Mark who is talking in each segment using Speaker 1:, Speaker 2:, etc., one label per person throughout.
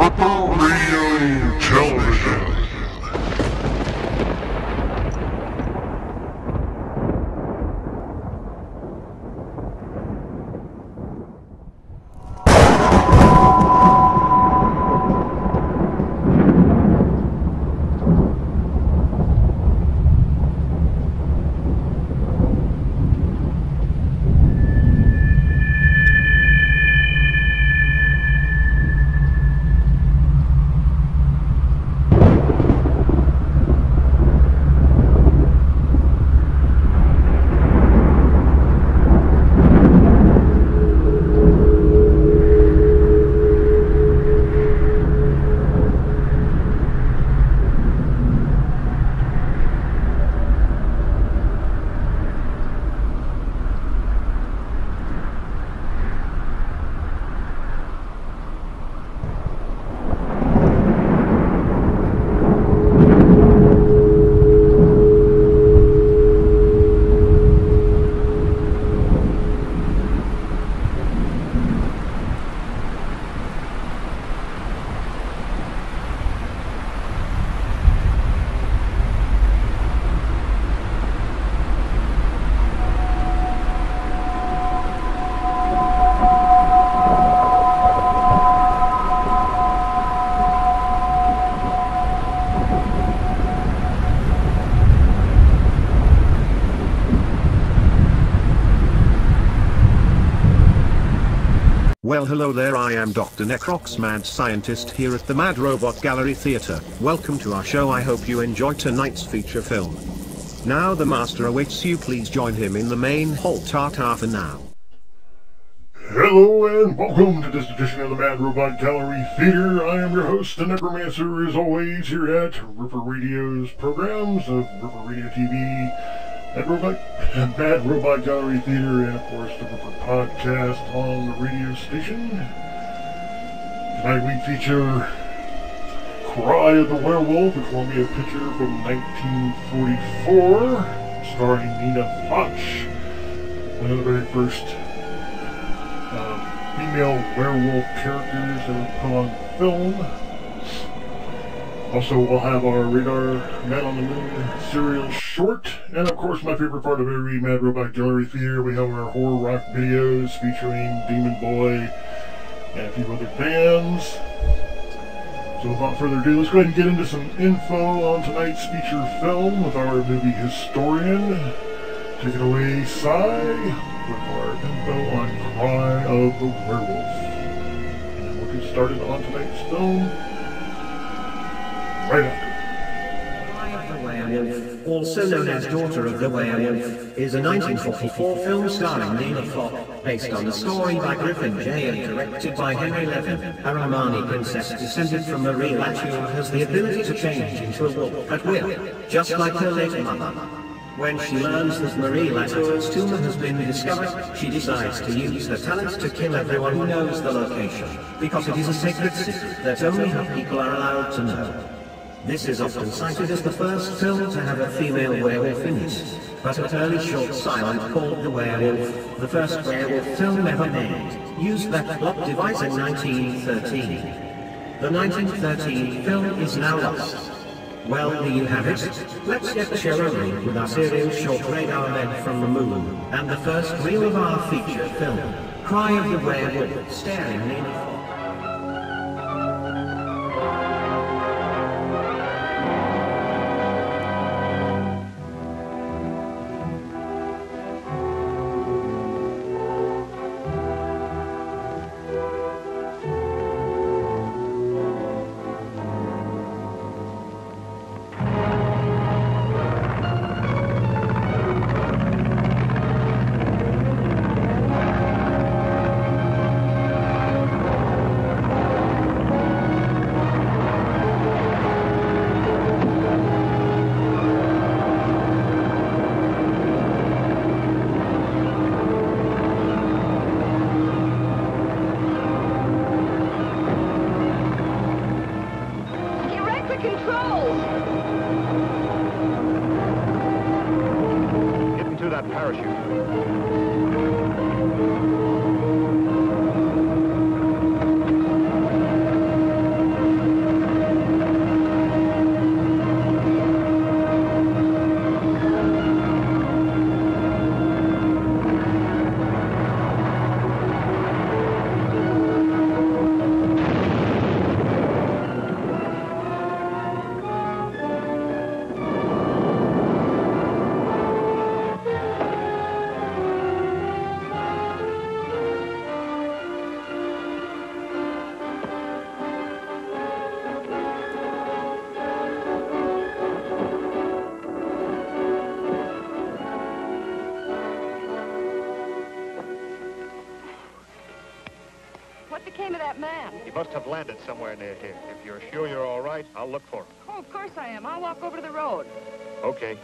Speaker 1: Ripper Radio Television.
Speaker 2: Well, hello there, I am Dr. Necrox, Mad Scientist, here at the Mad Robot Gallery Theatre. Welcome to our show. I hope you enjoy tonight's feature film. Now the master awaits you, please join him in the main hall. Ta-ta for now.
Speaker 1: Hello and welcome to this edition of the Mad Robot Gallery Theater. I am your host, the Necromancer, as always, here at Ripper Radio's programs of Ripper Radio TV, Mad Robot Gallery Theater, and of course the Ripper Podcast on the radio station. Tonight we feature Cry of the Werewolf, a Columbia picture from 1944, starring Nina Foch, one of the very first female werewolf characters that were put on film. Also, we'll have our Radar Man on the Moon serial short, and of course my favorite part of every Mad Robot Gallery Theater, we have our horror rock videos featuring Demon Boy and a few other bands. So without further ado, let's go ahead and get into some info on tonight's feature film with our movie historian. Take it away, Cy, with our info on Cry of the Werewolf. And we'll get started on tonight's film right after.
Speaker 3: Cry of the Werewolf, also known as Daughter of the Werewolf, is a 1944 film starring Nina Foch, based on a story by Griffin J. and directed by Henry Levin. A Romani princess descended from Marie Latour has the ability to change into a wolf at will, just like her late mother. When she learns that Marie Latour's tumor has been discovered, she decides to use her talent to kill everyone who knows the location, because it is a sacred secret that only her people are allowed to know. This is often cited as the first film to have a female werewolf in it, but an early short silent called The Werewolf, the first werewolf film ever made, used that plot device in 1913. The 1913 film is now lost. Well, there you have it. Let's get the show rolling with our serial short Radar Men from the Moon, and the first reel of our feature film, Cry of the Werewolf, starring Nina Foch.
Speaker 4: that man?
Speaker 5: He must have landed somewhere near here. If you're sure you're all right, I'll look for him.
Speaker 4: Oh, of course I am. I'll walk over to the road.
Speaker 5: Okay.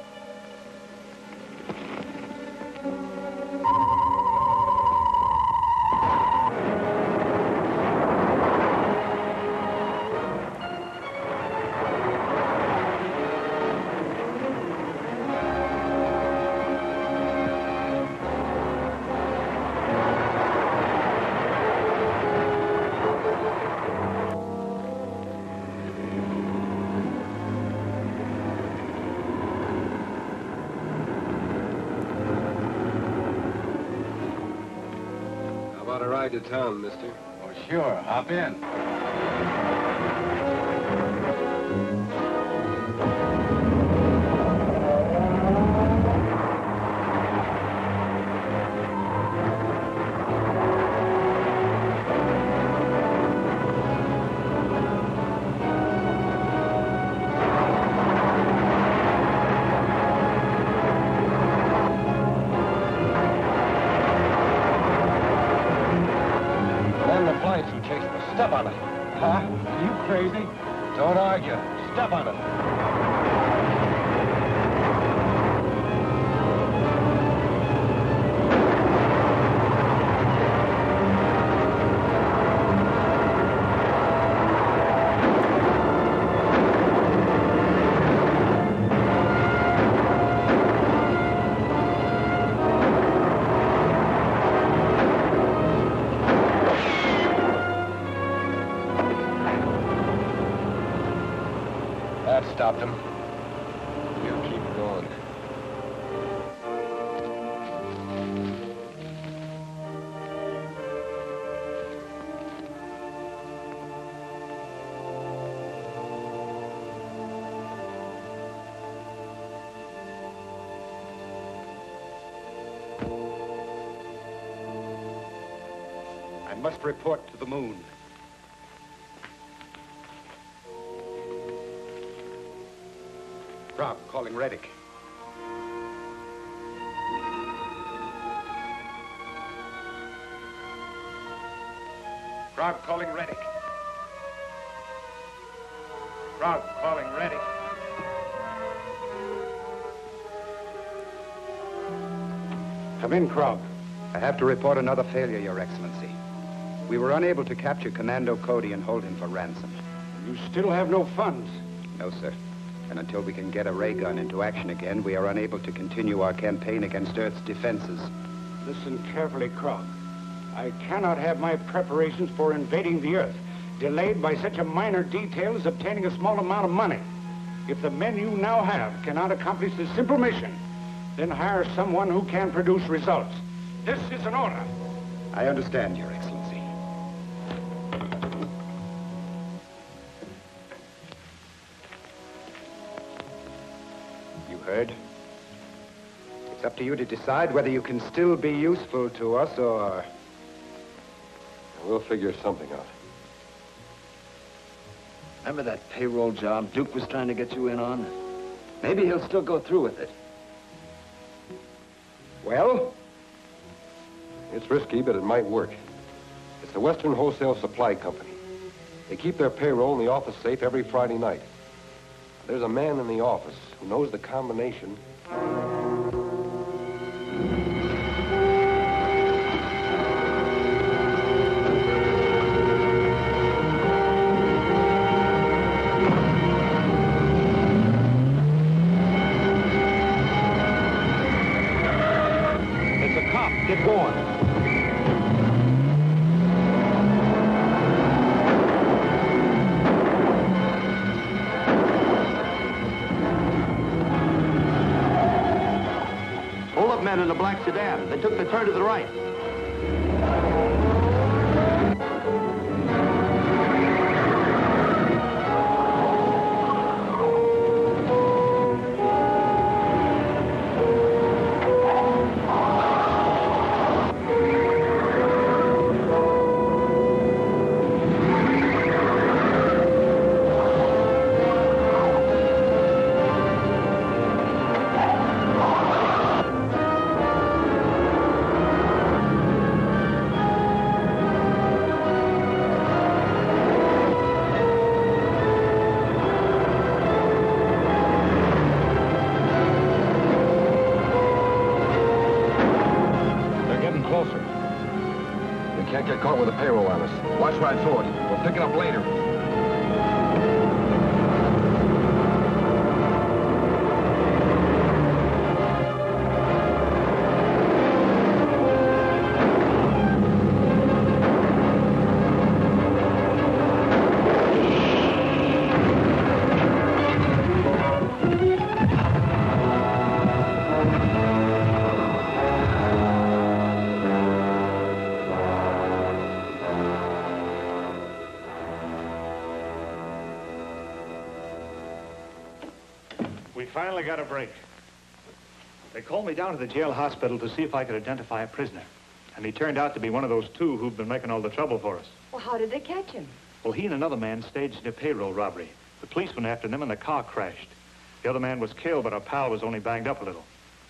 Speaker 6: Ride to town, mister.
Speaker 7: Oh, sure. Hop in. Step on it. Huh? Are you crazy? Don't argue. Step on it. That stopped him.
Speaker 6: We'll keep going.
Speaker 5: I must report to the moon. Rob, calling Reddick. Rob, calling Reddick. Rob, calling Reddick.
Speaker 7: Come in, Krog.
Speaker 8: I have to report another failure, Your Excellency. We were unable to capture Commando Cody and hold him for ransom.
Speaker 7: You still have no funds.
Speaker 8: No, sir. And until we can get a ray gun into action again, we are unable to continue our campaign against Earth's defenses.
Speaker 7: Listen carefully, Krog. I cannot have my preparations for invading the Earth delayed by such a minor detail as obtaining a small amount of money. If the men you now have cannot accomplish this simple mission, then hire someone who can produce results. This is an order.
Speaker 8: I understand, Your Excellency. Heard. It's up to you to decide whether you can still be useful to us or...
Speaker 6: We'll figure something out.
Speaker 9: Remember that payroll job Duke was trying to get you in on? Maybe he'll still go through with it.
Speaker 8: Well?
Speaker 6: It's risky, but it might work. It's the Western Wholesale Supply Company. They keep their payroll in the office safe every Friday night. There's a man in the office who knows the combination.
Speaker 7: It's a cop. Get going.
Speaker 9: Men in a black sedan. They took the turn to the right.
Speaker 6: caught with a payroll on us. Watch right through it. We'll pick it up later.
Speaker 5: We finally got a break. They called me down to the jail hospital to see if I could identify a prisoner. And he turned out to be one of those two who've been making all the trouble for us.
Speaker 4: Well, how did they catch him?
Speaker 5: Well, he and another man staged a payroll robbery. The police went after them and the car crashed. The other man was killed, but our pal was only banged up a little.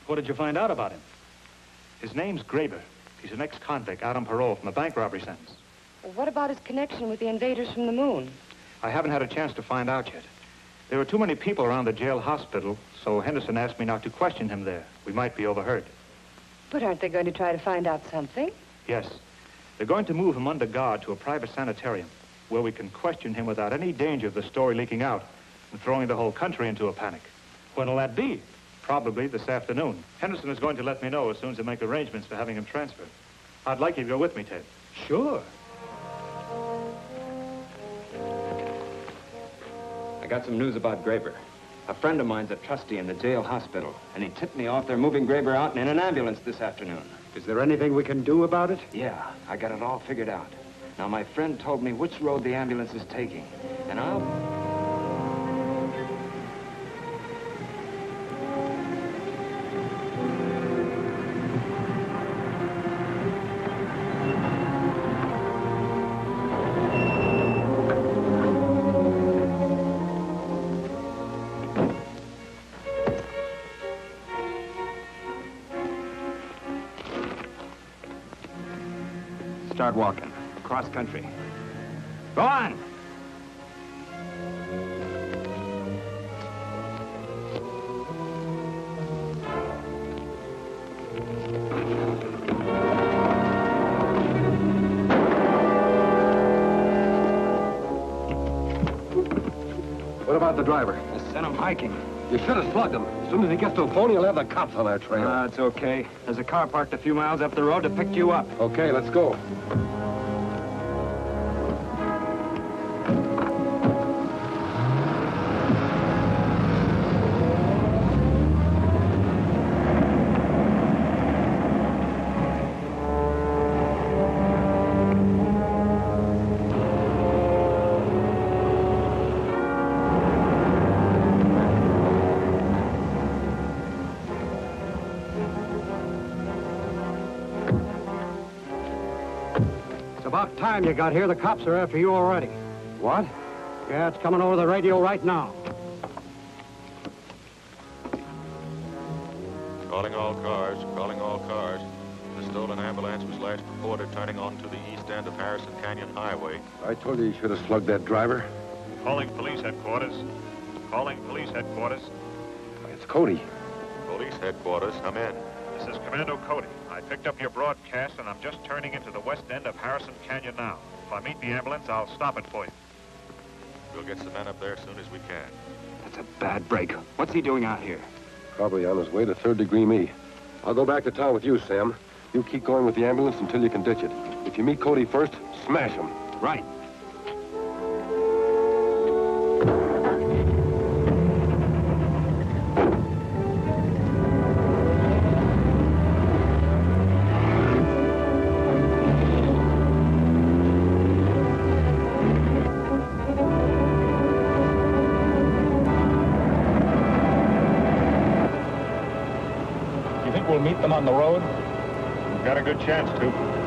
Speaker 9: What did you find out about him?
Speaker 5: His name's Graber. He's an ex-convict out on parole from a bank robbery sentence.
Speaker 4: Well, what about his connection with the invaders from the moon?
Speaker 5: I haven't had a chance to find out yet. There were too many people around the jail hospital, so Henderson asked me not to question him there. We might be overheard.
Speaker 4: But aren't they going to try to find out something?
Speaker 5: Yes. They're going to move him under guard to a private sanitarium where we can question him without any danger of the story leaking out and throwing the whole country into a panic.
Speaker 9: When'll that be?
Speaker 5: Probably this afternoon. Henderson is going to let me know as soon as they make arrangements for having him transferred. I'd like you to go with me, Ted.
Speaker 9: Sure.
Speaker 8: I got some news about Graber. A friend of mine's a trustee in the jail hospital, and he tipped me off they're moving Graber out in an ambulance this afternoon.
Speaker 7: Is there anything we can do about it?
Speaker 8: Yeah, I got it all figured out. Now, my friend told me which road the ambulance is taking, and I'll... Start walking. Cross country. Go on!
Speaker 6: What about the driver?
Speaker 8: I sent him hiking.
Speaker 6: You should have slugged him. As soon as he gets to a pony, he'll have the cops on our trail.
Speaker 8: It's okay. There's a car parked a few miles up the road to pick you up.
Speaker 6: Okay, let's go.
Speaker 7: About time you got here. The cops are after you already.
Speaker 6: What?
Speaker 7: Yeah, it's coming over the radio right now.
Speaker 10: Calling all cars, calling all cars. The stolen ambulance was last reported turning onto the east end of Harrison Canyon Highway.
Speaker 6: I told you should have slugged that driver.
Speaker 5: Calling police headquarters. Calling police headquarters.
Speaker 6: It's Cody.
Speaker 10: Police headquarters, come in.
Speaker 5: This is Commando Cody. I picked up your broadcast, and I'm just turning into the west end of Harrison Canyon now. If I meet the ambulance, I'll stop it for you.
Speaker 10: We'll get some men up there as soon as we can.
Speaker 8: That's a bad break. What's he doing out here?
Speaker 6: Probably on his way to Third Degree Me. I'll go back to town with you, Sam. You keep going with the ambulance until you can ditch it. If you meet Cody first, smash him.
Speaker 8: Right.
Speaker 5: We'll meet them on the road. We've got a good chance to.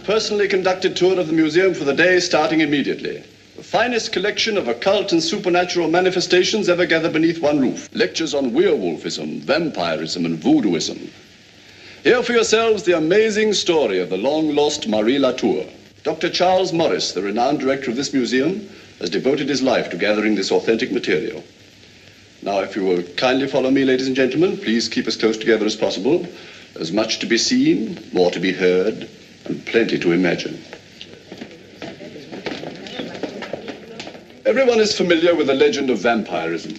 Speaker 11: and personally conducted tour of the museum for the day starting immediately. The finest collection of occult and supernatural manifestations ever gathered beneath one roof. Lectures on werewolfism, vampirism, and voodooism. Hear for yourselves the amazing story of the long-lost Marie Latour. Dr. Charles Morris, the renowned director of this museum, has devoted his life to gathering this authentic material. Now, if you will kindly follow me, ladies and gentlemen, please keep as close together as possible. There's much to be seen, more to be heard, and plenty to imagine. Everyone is familiar with the legend of vampirism,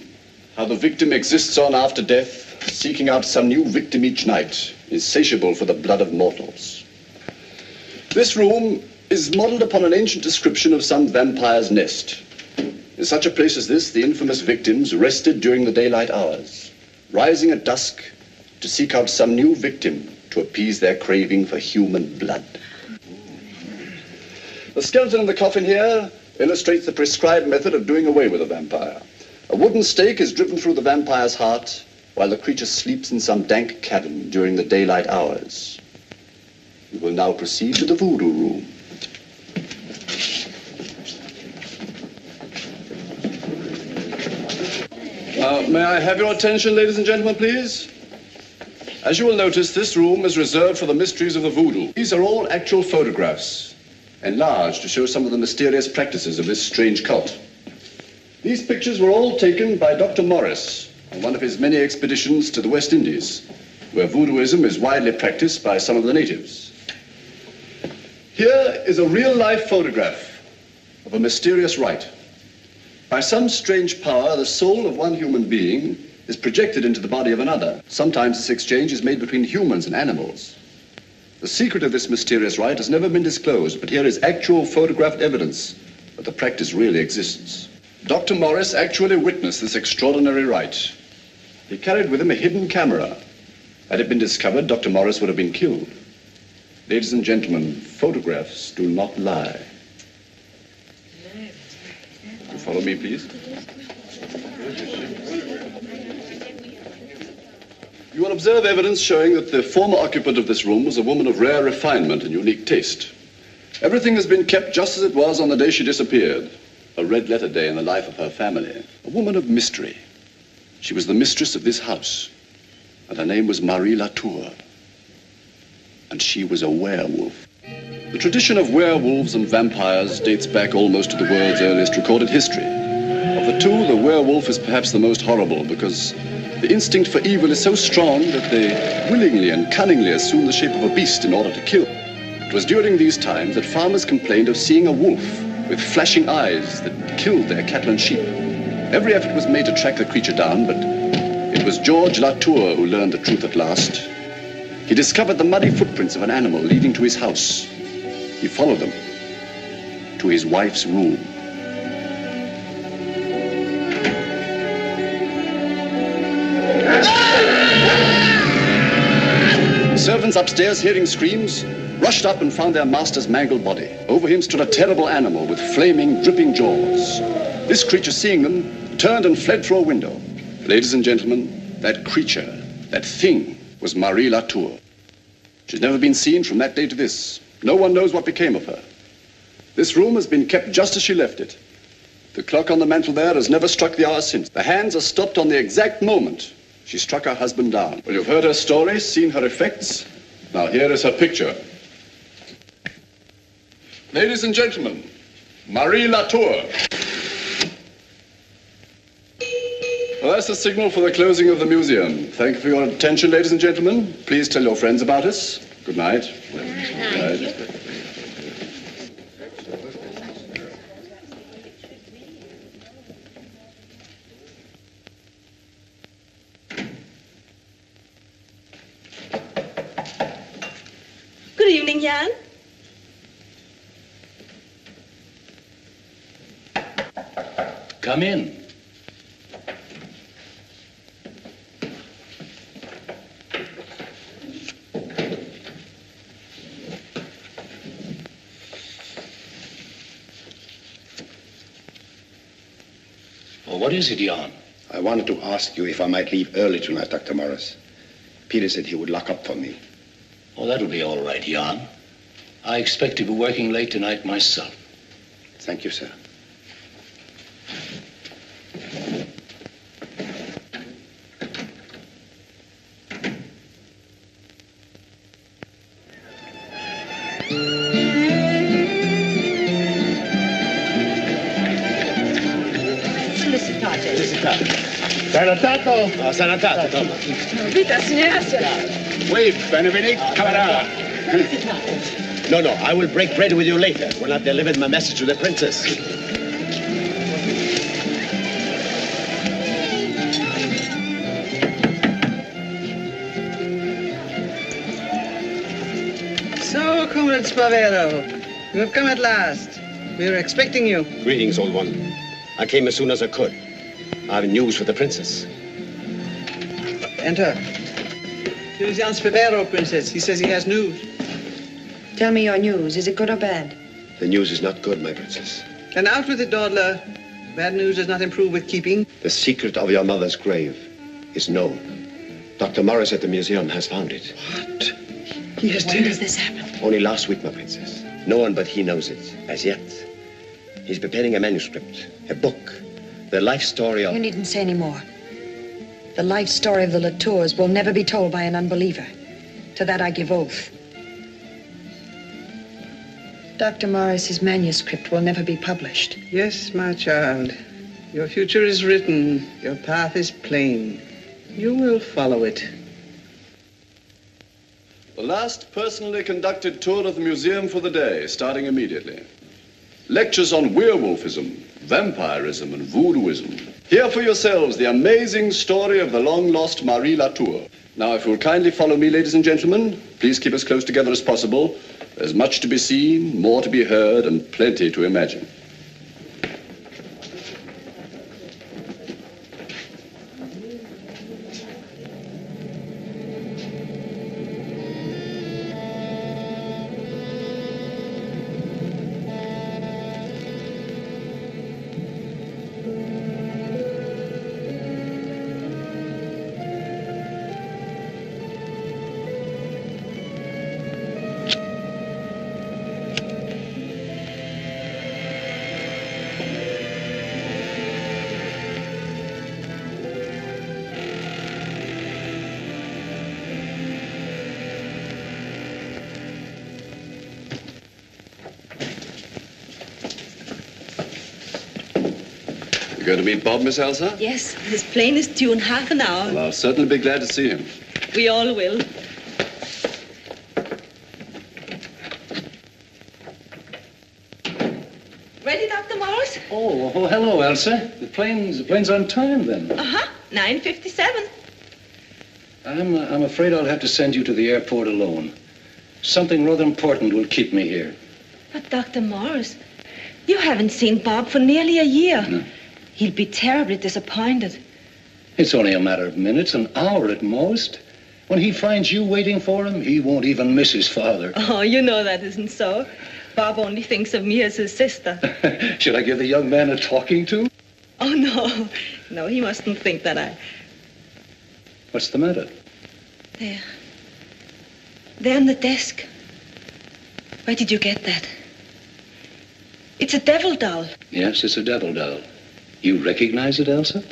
Speaker 11: how the victim exists on after death, seeking out some new victim each night, insatiable for the blood of mortals. This room is modeled upon an ancient description of some vampire's nest. In such a place as this, the infamous victims rested during the daylight hours, rising at dusk to seek out some new victim to appease their craving for human blood. The skeleton in the coffin here illustrates the prescribed method of doing away with a vampire. A wooden stake is driven through the vampire's heart while the creature sleeps in some dank cabin during the daylight hours. We will now proceed to the voodoo room. May I have your attention, ladies and gentlemen, please? As you will notice, this room is reserved for the mysteries of the voodoo. These are all actual photographs, enlarged to show some of the mysterious practices of this strange cult. These pictures were all taken by Dr. Morris on one of his many expeditions to the West Indies, where voodooism is widely practiced by some of the natives. Here is a real-life photograph of a mysterious rite. By some strange power, the soul of one human being is projected into the body of another. Sometimes this exchange is made between humans and animals. The secret of this mysterious rite has never been disclosed, but here is actual photographed evidence that the practice really exists. Dr. Morris actually witnessed this extraordinary rite. He carried with him a hidden camera. Had it been discovered, Dr. Morris would have been killed. Ladies and gentlemen, photographs do not lie. You follow me, please. You will observe evidence showing that the former occupant of this room was a woman of rare refinement and unique taste. Everything has been kept just as it was on the day she disappeared. A red-letter day in the life of her family. A woman of mystery. She was the mistress of this house, and her name was Marie Latour. And she was a werewolf. The tradition of werewolves and vampires dates back almost to the world's earliest recorded history. Of the two, the werewolf is perhaps the most horrible because the instinct for evil is so strong that they willingly and cunningly assume the shape of a beast in order to kill. It was during these times that farmers complained of seeing a wolf with flashing eyes that killed their cattle and sheep. Every effort was made to track the creature down, but it was George Latour who learned the truth at last. He discovered the muddy footprints of an animal leading to his house. He followed them to his wife's room. Servants upstairs, hearing screams, rushed up and found their master's mangled body. Over him stood a terrible animal with flaming, dripping jaws. This creature, seeing them, turned and fled through a window. Ladies and gentlemen, that creature, that thing, was Marie Latour. She's never been seen from that day to this. No one knows what became of her. This room has been kept just as she left it. The clock on the mantel there has never struck the hour since. The hands are stopped on the exact moment she struck her husband down. Well, you've heard her story, seen her effects. Now here is her picture. Ladies and gentlemen, Marie Latour. Well, that's the signal for the closing of the museum. Thank you for your attention, ladies and gentlemen. Please tell your friends about us. Good night. Good night.
Speaker 12: Good evening, Jan.
Speaker 13: Come in. Well, what is it, Jan?
Speaker 14: I wanted to ask you if I might leave early tonight, Dr. Morris. Peter said he would lock up for me.
Speaker 13: Oh, that'll be all right, Jan. I expect to be working late tonight myself.
Speaker 14: Thank you, sir.
Speaker 12: Salutato.
Speaker 14: Salutato.
Speaker 12: Vita, signora.
Speaker 14: Wait, Benedict, come around. No, I will break bread with you later when I've delivered my message to the princess.
Speaker 15: So, Comrade Spavero, you have come at last. We were expecting you.
Speaker 14: Greetings, old one. I came as soon as I could. I have news for the princess.
Speaker 15: Enter. Here's Jan Spavero, Princess. He says he has news.
Speaker 16: Tell me your news. Is it good or bad?
Speaker 14: The news is not good, my princess.
Speaker 15: And out with it, dawdler. Bad news does not improve with keeping.
Speaker 14: The secret of your mother's grave is known. Dr. Morris at the museum has found it.
Speaker 15: What? He has
Speaker 16: When does this happen?
Speaker 14: Only last week, my princess. No one but he knows it, as yet. He's preparing a manuscript, a book, the life story of...
Speaker 16: You needn't say any more. The life story of the Latours will never be told by an unbeliever. To that I give oath. Dr. Morris's manuscript will never be published.
Speaker 15: Yes, my child. Your future is written. Your path is plain. You will follow it.
Speaker 11: The last personally conducted tour of the museum for the day, starting immediately. Lectures on werewolfism, vampirism, and voodooism. Hear for yourselves the amazing story of the long-lost Marie Latour. Now, if you will kindly follow me, ladies and gentlemen, please keep as close together as possible. There's much to be seen, more to be heard, and plenty to imagine. You going to meet Bob, Miss Elsa?
Speaker 17: Yes, his plane is due in half an hour.
Speaker 11: Well, I'll certainly be glad to see him.
Speaker 17: We all will. Ready, Dr. Morris?
Speaker 13: Oh, hello, Elsa. The plane's on time, then.
Speaker 17: 9:57.
Speaker 13: I'm afraid I'll have to send you to the airport alone. Something rather important will keep me here.
Speaker 17: But, Dr. Morris, you haven't seen Bob for nearly a year.
Speaker 13: No.
Speaker 17: He'll be terribly disappointed.
Speaker 13: It's only a matter of minutes, an hour at most. When he finds you waiting for him, he won't even miss his father.
Speaker 17: Oh, you know that isn't so. Bob only thinks of me as his sister.
Speaker 13: Should I give the young man a talking to?
Speaker 17: Oh, no. No, he mustn't think that I...
Speaker 13: What's the matter?
Speaker 17: There. There on the desk. Where did you get that? It's a devil doll.
Speaker 13: Yes, it's a devil doll. You recognize it, Elsa?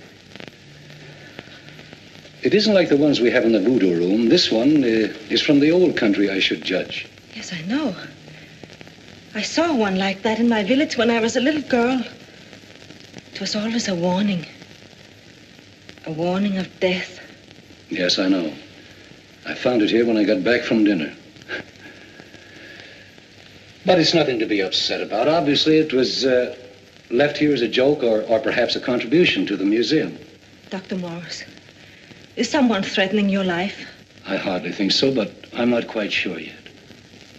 Speaker 13: It isn't like the ones we have in the voodoo room. This one is from the old country, I should judge.
Speaker 17: Yes, I know. I saw one like that in my village when I was a little girl. It was always a warning. A warning of death.
Speaker 13: Yes, I know. I found it here when I got back from dinner. But it's nothing to be upset about. Obviously, it was left here as a joke or perhaps a contribution to the museum.
Speaker 17: Dr. Morris, is someone threatening your life?
Speaker 13: I hardly think so, but I'm not quite sure yet.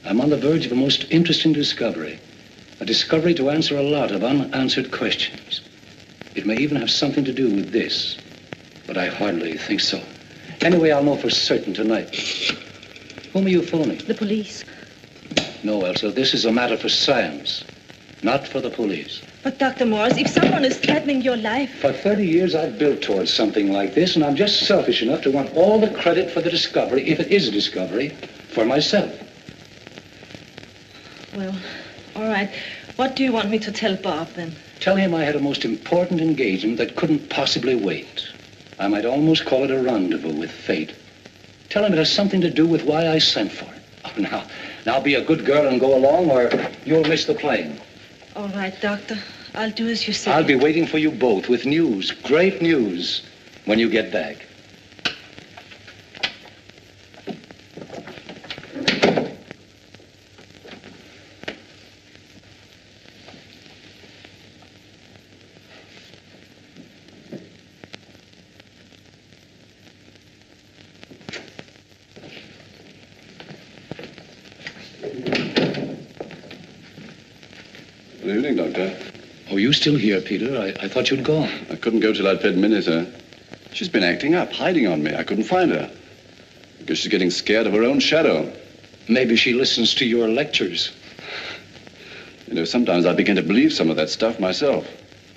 Speaker 13: I'm on the verge of a most interesting discovery. A discovery to answer a lot of unanswered questions. It may even have something to do with this, but I hardly think so. Anyway, I'll know for certain tonight. Whom are you phoning?
Speaker 17: The police.
Speaker 13: No, Elsa, this is a matter for science, not for the police.
Speaker 17: But, Dr. Morris, if someone is threatening your life...
Speaker 13: For 30 years, I've built towards something like this, and I'm just selfish enough to want all the credit for the discovery, if it is a discovery, for myself.
Speaker 17: Well, all right. What do you want me to tell Bob, then?
Speaker 13: Tell him I had a most important engagement that couldn't possibly wait. I might almost call it a rendezvous with fate. Tell him it has something to do with why I sent for it. Oh, now be a good girl and go along, or you'll miss the plane.
Speaker 17: All right, Doctor. I'll do as you say.
Speaker 13: I'll be waiting for you both with news, great news, when you get back.
Speaker 11: Good evening, Doctor.
Speaker 13: Oh, you still here, Peter? I thought you'd gone.
Speaker 11: I couldn't go till I'd fed Minnie, sir. She's been acting up, hiding on me. I couldn't find her. I guess she's getting scared of her own shadow.
Speaker 13: Maybe she listens to your lectures.
Speaker 11: You know, sometimes I begin to believe some of that stuff myself.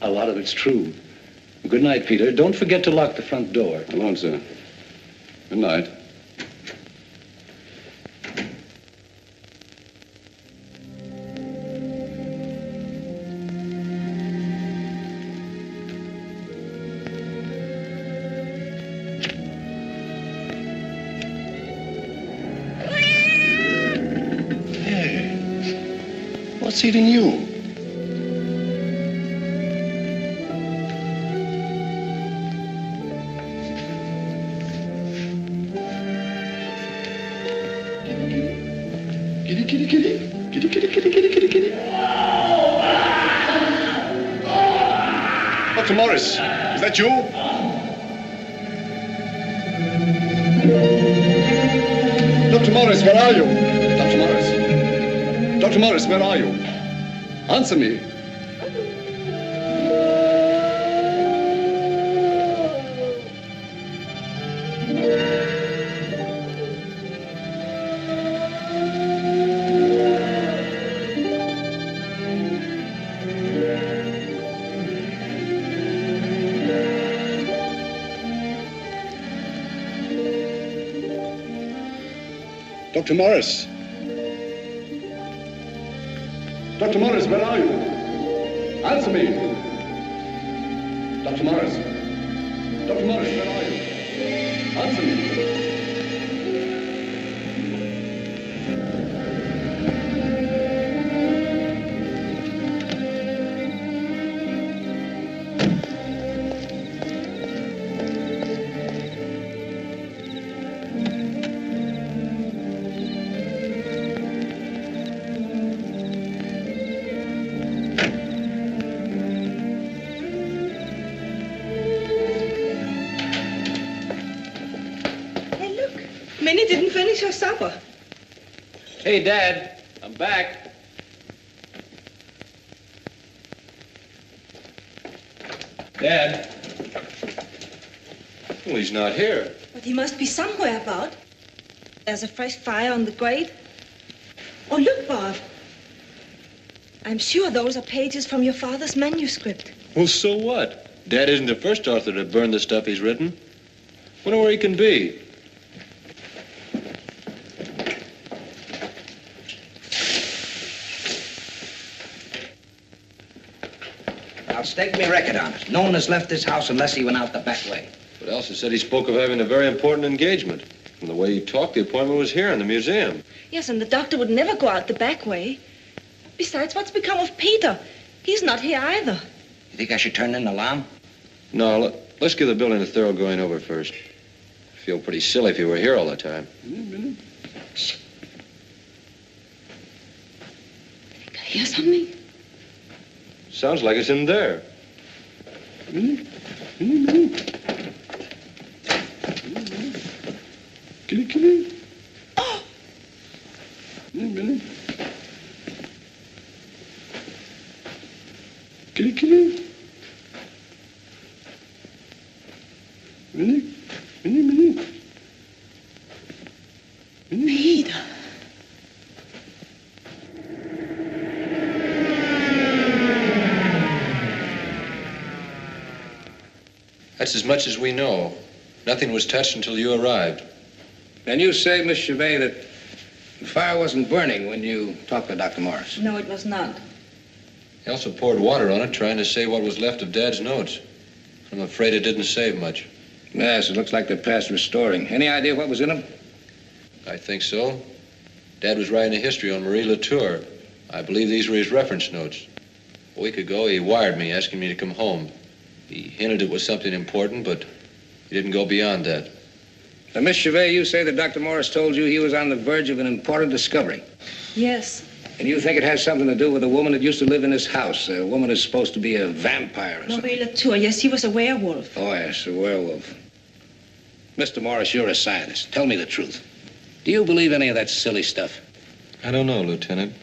Speaker 13: A lot of it's true. Good night, Peter. Don't forget to lock the front door.
Speaker 11: I won't, sir. Good night. What's eating you? Kitty, kitty, kitty. Kitty, kitty, kitty, kitty, kitty, kitty. Dr. Morris, is that you? Dr. Morris, where are you? Dr. Morris. Dr. Morris, where are you? Answer me. Dr. Morris. Dr. Morris, where are you? Answer me. Dr. Morris. Dr. Morris, where are you? Answer me.
Speaker 17: Minnie didn't finish her supper.
Speaker 8: Hey, Dad, I'm back. Dad? Well, he's not here.
Speaker 17: But he must be somewhere about. There's a fresh fire on the grate. Oh, look, Bob. I'm sure those are pages from your father's manuscript.
Speaker 10: Well, so what? Dad isn't the first author to burn the stuff he's written. Wonder where he can be.
Speaker 9: I'll stake me record on it. No one has left this house unless he went out the back way.
Speaker 10: But Elsa said he spoke of having a very important engagement. From the way he talked, the appointment was here in the museum.
Speaker 17: Yes, and the doctor would never go out the back way. Besides, what's become of Peter? He's not here either.
Speaker 9: You think I should turn in the alarm?
Speaker 10: No, let's give the building a thorough going over first. I feel pretty silly if you were here all the time.
Speaker 17: Shh. I think I hear something.
Speaker 10: Sounds like it's in there.
Speaker 11: Kitty, kitty.
Speaker 17: Oh!
Speaker 11: Kitty, kitty. Minnie, Minnie, Minnie.
Speaker 17: Peter.
Speaker 10: That's as much as we know. Nothing was touched until you arrived.
Speaker 7: Then you say, Miss Chevet, that
Speaker 18: The fire wasn't burning when you talked to Dr. Morris.
Speaker 17: No, it was not.
Speaker 19: He also poured water on it, trying to save what was left of Dad's notes. I'm afraid it didn't save much.
Speaker 18: Yes, it looks like they're past restoring. Any idea what was in them?
Speaker 19: I think so. Dad was writing a history on Marie Latour. I believe these were his reference notes. A week ago, he wired me, asking me to come home. He hinted it was something important, but he didn't go beyond that.
Speaker 18: Now, Miss Chevet, you say that Dr. Morris told you he was on the verge of an important discovery.
Speaker 17: Yes.
Speaker 18: And you think it has something to do with a woman that used to live in this house, a woman who's supposed to be a vampire or something?
Speaker 17: Marie Latour, yes, he was a werewolf.
Speaker 18: Oh, yes, a werewolf. Mr. Morris, you're a scientist. Tell me the truth. Do you believe any of that silly stuff?
Speaker 19: I don't know, Lieutenant.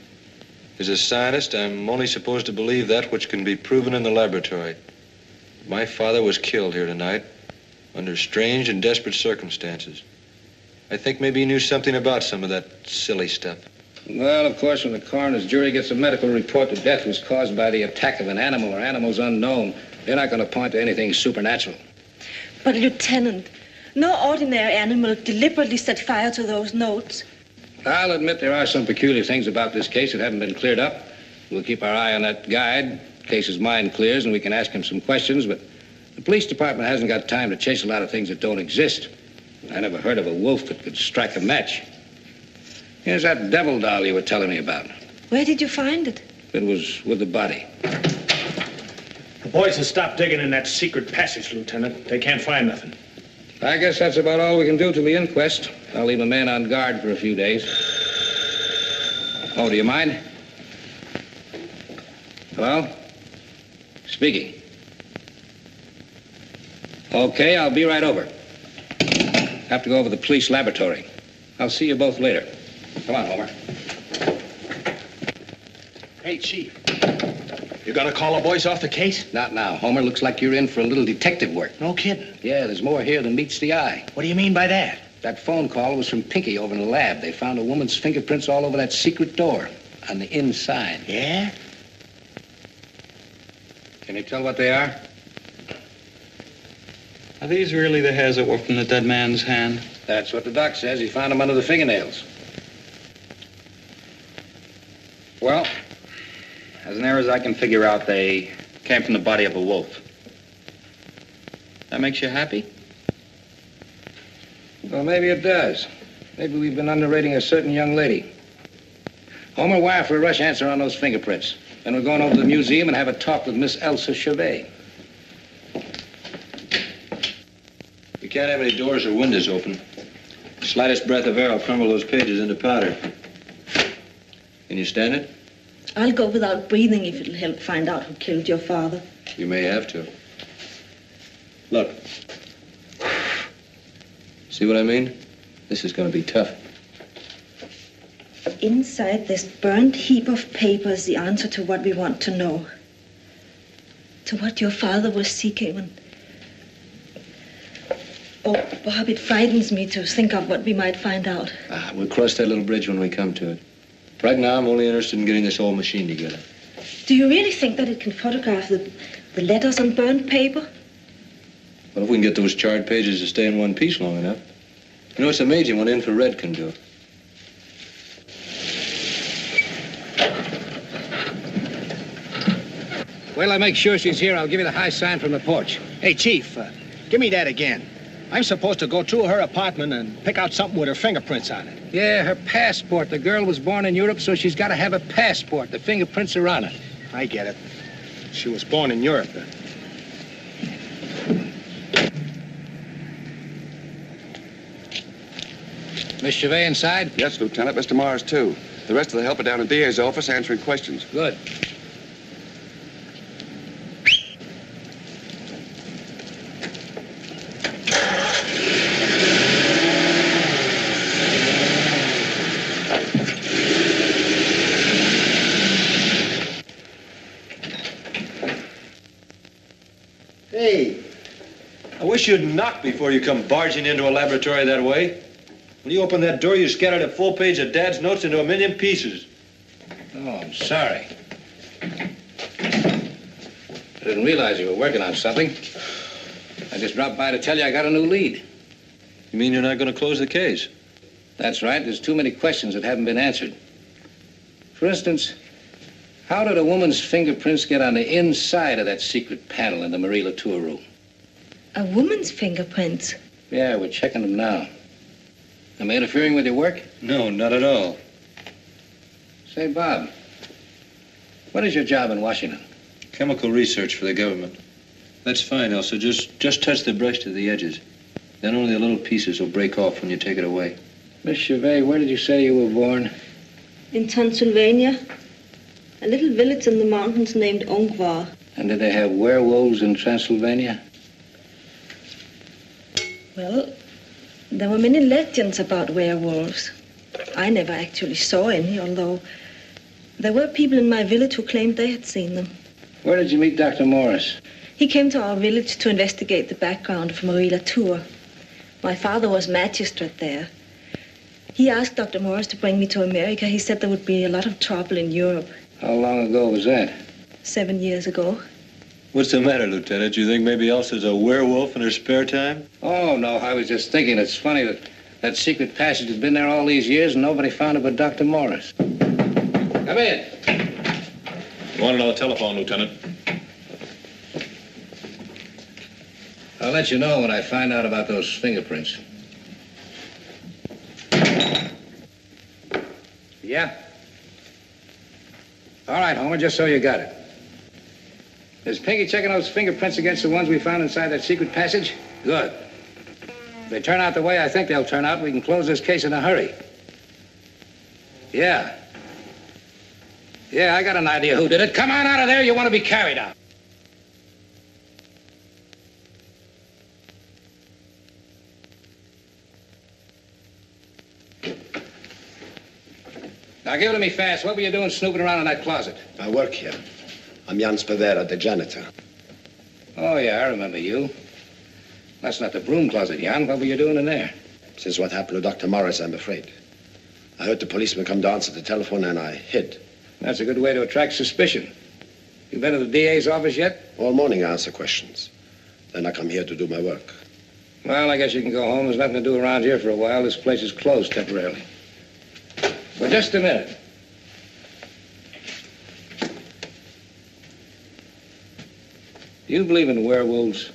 Speaker 19: As a scientist, I'm only supposed to believe that which can be proven in the laboratory. My father was killed here tonight under strange and desperate circumstances. I think maybe he knew something about some of that silly stuff.
Speaker 18: Well, of course, when the coroner's jury gets a medical report that death was caused by the attack of an animal or animals unknown, they're not going to point to anything supernatural.
Speaker 17: But, Lieutenant, no ordinary animal deliberately set fire to those notes.
Speaker 18: I'll admit there are some peculiar things about this case that haven't been cleared up. We'll keep our eye on that guide in case his mind clears and we can ask him some questions, but the police department hasn't got time to chase a lot of things that don't exist. I never heard of a wolf that could strike a match. Here's that devil doll you were telling me about.
Speaker 17: Where did you find it?
Speaker 18: It was with the body.
Speaker 7: The boys have stopped digging in that secret passage, Lieutenant. They can't find nothing.
Speaker 18: I guess that's about all we can do till the inquest. I'll leave a man on guard for a few days. Oh, do you mind? Hello? Speaking. Okay, I'll be right over. Have to go over to the police laboratory. I'll see you both later. Come on, Homer.
Speaker 7: Hey, Chief. You gonna call the boys off the case?
Speaker 18: Not now. Homer, looks like you're in for a little detective work.
Speaker 7: No kidding.
Speaker 18: Yeah, there's more here than meets the eye.
Speaker 7: What do you mean by that?
Speaker 18: That phone call was from Pinky over in the lab. They found a woman's fingerprints all over that secret door on the inside.
Speaker 7: Yeah?
Speaker 18: Can you tell what they are?
Speaker 20: Are these really the hairs that were from the dead man's hand?
Speaker 18: That's what the doc says. He found them under the fingernails.
Speaker 20: Well, as near as I can figure out, they came from the body of a wolf. That makes you happy?
Speaker 18: Well, maybe it does. Maybe we've been underrating a certain young lady. Homer, wire for a rush answer on those fingerprints. Then we're going over to the museum and have a talk with Miss Elsa Chevet.
Speaker 19: We can't have any doors or windows open. The slightest breath of air will crumble those pages into powder. Can you stand it?
Speaker 17: I'll go without breathing if it'll help find out who killed your father.
Speaker 19: You may have to. Look. See what I mean? This is going to be tough.
Speaker 17: Inside this burnt heap of paper is the answer to what we want to know. To what your father was seeking when... Oh, Bob, it frightens me to think of what we might find out.
Speaker 19: We'll cross that little bridge when we come to it. Right now, I'm only interested in getting this whole machine together.
Speaker 17: Do you really think that it can photograph the letters on burnt paper?
Speaker 19: Well, if we can get those charred pages to stay in one piece long enough. You know, it's amazing what infrared can do.
Speaker 18: Well, I make sure she's here. I'll give you the high sign from the porch.
Speaker 7: Hey, Chief, give me that again. I'm supposed to go to her apartment and pick out something with her fingerprints on it.
Speaker 18: Yeah, her passport. The girl was born in Europe, so she's got to have a passport. The fingerprints are on it.
Speaker 7: I get it. She was born in Europe.
Speaker 18: Miss Chevet inside?
Speaker 21: Yes, Lieutenant. Mr. Morris, too. The rest of the help are down at DA's office answering questions.
Speaker 18: Good.
Speaker 19: Hey, I wish you'd knock before you come barging into a laboratory that way. When you opened that door, you scattered a full page of Dad's notes into a million pieces.
Speaker 18: Oh, I'm sorry. I didn't realize you were working on something. I just dropped by to tell you I got a new lead.
Speaker 19: You mean you're not going to close the case?
Speaker 18: That's right. There's too many questions that haven't been answered. For instance, how did a woman's fingerprints get on the inside of that secret panel in the Marie Latour room?
Speaker 17: A woman's fingerprints?
Speaker 18: Yeah, we're checking them now. Am I interfering with your work?
Speaker 19: No, not at all.
Speaker 18: Say, Bob, what is your job in Washington?
Speaker 19: Chemical research for the government. That's fine, Elsa. Just touch the brush to the edges. Then only the little pieces will break off when you take it away.
Speaker 18: Miss Chevet, where did you say you were born?
Speaker 17: In Transylvania. A little village in the mountains named Ongvar.
Speaker 18: And did they have werewolves in Transylvania?
Speaker 17: Well, there were many legends about werewolves. I never actually saw any, although there were people in my village who claimed they had seen them.
Speaker 18: Where did you meet Dr. Morris?
Speaker 17: He came to our village to investigate the background of Marie Latour. My father was magistrate there. He asked Dr. Morris to bring me to America. He said there would be a lot of trouble in Europe.
Speaker 18: How long ago was that?
Speaker 17: 7 years ago.
Speaker 19: What's the matter, Lieutenant? You think maybe Elsa's a werewolf in her spare time?
Speaker 18: Oh, no, I was just thinking it's funny that that secret passage has been there all these years and nobody found it but Dr. Morris. Come in.
Speaker 10: Want another telephone, Lieutenant?
Speaker 18: I'll let you know when I find out about those fingerprints. Yeah? All right, Homer, just so you got it. Is Pinky checking those fingerprints against the ones we found inside that secret passage? Good. If they turn out the way I think they'll turn out, we can close this case in a hurry. Yeah. Yeah, I got an idea who did it. Come on out of there. You want to be carried out. Now, give it to me fast. What were you doing snooping around in that closet?
Speaker 14: I work here. I'm Jan Spadera, the janitor.
Speaker 18: Oh, yeah, I remember you. That's not the broom closet, Jan. What were you doing in there?
Speaker 14: Since what happened to Dr. Morris, I'm afraid. I heard the policeman come to answer the telephone, and I hid.
Speaker 18: That's a good way to attract suspicion. You been to the DA's office yet?
Speaker 14: All morning I answer questions. Then I come here to do my work.
Speaker 18: Well, I guess you can go home. There's nothing to do around here for a while. This place is closed temporarily. For just a minute. Do you believe in werewolves?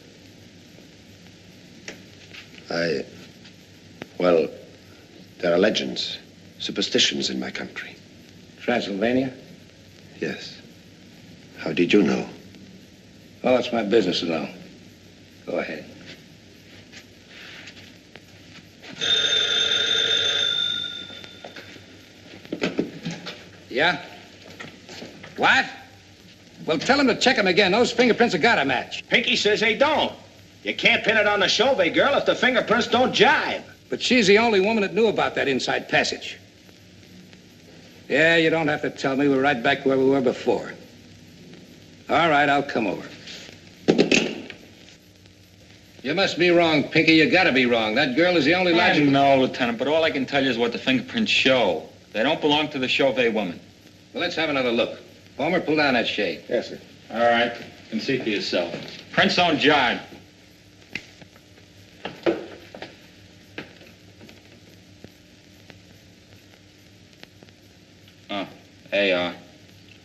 Speaker 14: Well, there are legends, superstitions in my country.
Speaker 18: Transylvania?
Speaker 14: Yes. How did you know?
Speaker 18: Oh, it's my business to know. Go ahead. Yeah? What? Well, tell him to check them again. Those fingerprints have got to match.
Speaker 2: Pinky says they don't. You can't pin it on the Chauvet girl if the fingerprints don't jive.
Speaker 18: But she's the only woman that knew about that inside passage. Yeah, you don't have to tell me. We're right back where we were before. All right, I'll come over. You must be wrong, Pinky. You gotta be wrong. That girl is the only legend.
Speaker 20: No, Lieutenant, but all I can tell you is what the fingerprints show. They don't belong to the Chauvet woman.
Speaker 18: Well, let's have another look. Homer, pull down that shade.
Speaker 20: Yes, sir. All right. You can see for yourself. Prints don't jive. Oh, there you are.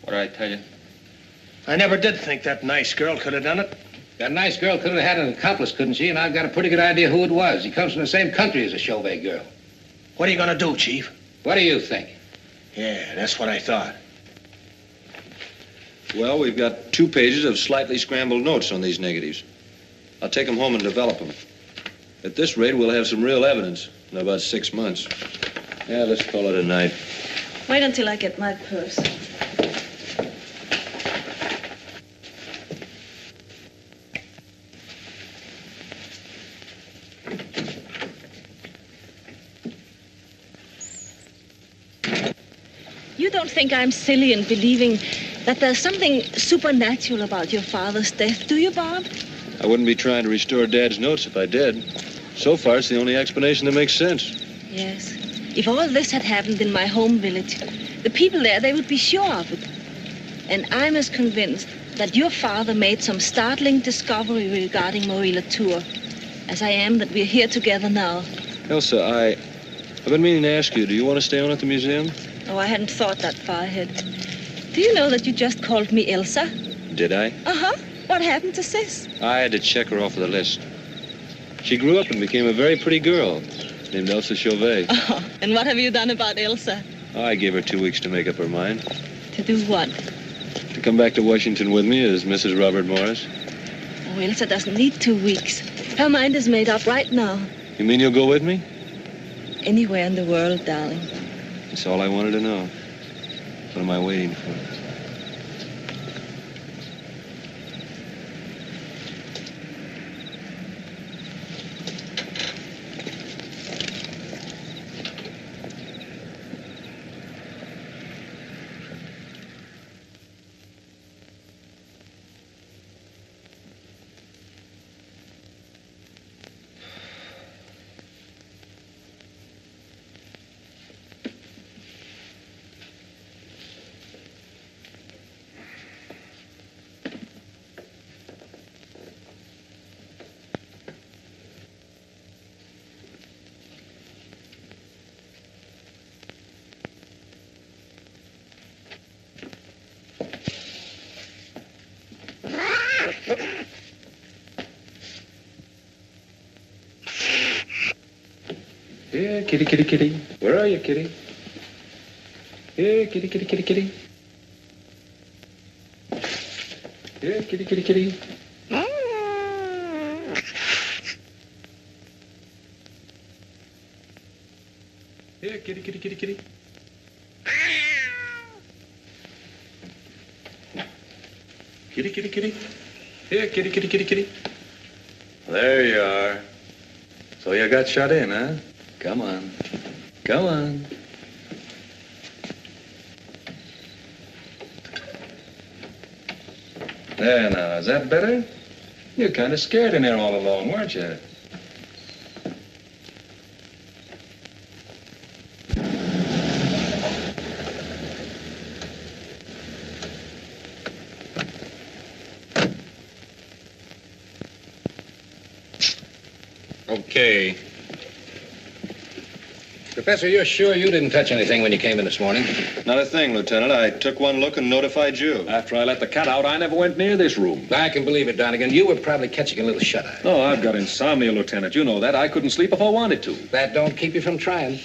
Speaker 20: What did I tell you?
Speaker 2: I never did think that nice girl could have done it.
Speaker 18: That nice girl could have had an accomplice, couldn't she? And I've got a pretty good idea who it was. He comes from the same country as the Chauvet girl.
Speaker 2: What are you gonna do, Chief?
Speaker 18: What do you think?
Speaker 2: Yeah, that's what I thought.
Speaker 19: Well, we've got 2 pages of slightly scrambled notes on these negatives. I'll take them home and develop them. At this rate, we'll have some real evidence in about 6 months. Yeah, let's call it a night.
Speaker 17: Wait until I get my purse. You don't think I'm silly in believing that there's something supernatural about your father's death, do you, Bob?
Speaker 19: I wouldn't be trying to restore Dad's notes if I did. So far, it's the only explanation that makes sense.
Speaker 17: Yes. If all this had happened in my home village, the people there, they would be sure of it. And I'm as convinced that your father made some startling discovery regarding Marie Latour as I am that we're here together now.
Speaker 19: Elsa, I've been meaning to ask you, do you want to stay on at the museum?
Speaker 17: Oh, I hadn't thought that far ahead. Do you know that you just called me Elsa?
Speaker 19: Did I?
Speaker 17: Uh-huh. What happened to Sis?
Speaker 19: I had to check her off of the list. She grew up and became a very pretty girl named Elsa Chauvet.
Speaker 17: Oh, and what have you done about Elsa?
Speaker 19: I gave her 2 weeks to make up her mind.
Speaker 17: To do what?
Speaker 19: To come back to Washington with me as Mrs. Robert Morris.
Speaker 17: Oh, Elsa doesn't need 2 weeks. Her mind is made up right now.
Speaker 19: You mean you'll go with me?
Speaker 17: Anywhere in the world, darling.
Speaker 19: That's all I wanted to know. What am I waiting for?
Speaker 18: Here, kitty, kitty, kitty. Where are you, kitty? Here, kitty, kitty, kitty, kitty. Here, kitty, kitty, kitty. Here, kitty, kitty, kitty, kitty. Kitty, kitty, kitty. Here, kitty, kitty, kitty, kitty.
Speaker 19: There you are. So you got shut in, huh? Come on. Come on. There now, is that better? You're kind of scared in there all alone, weren't you?
Speaker 18: Okay. Professor, you're sure you didn't touch anything when you came in this morning?
Speaker 19: Not a thing, Lieutenant. I took one look and notified you.
Speaker 18: After I let the cat out, I never went near this room. I can believe it, Donegan. You were probably catching a little shut-eye.
Speaker 1: Oh, I've got insomnia, Lieutenant. You know that. I couldn't sleep if I wanted to.
Speaker 18: That don't keep you from trying.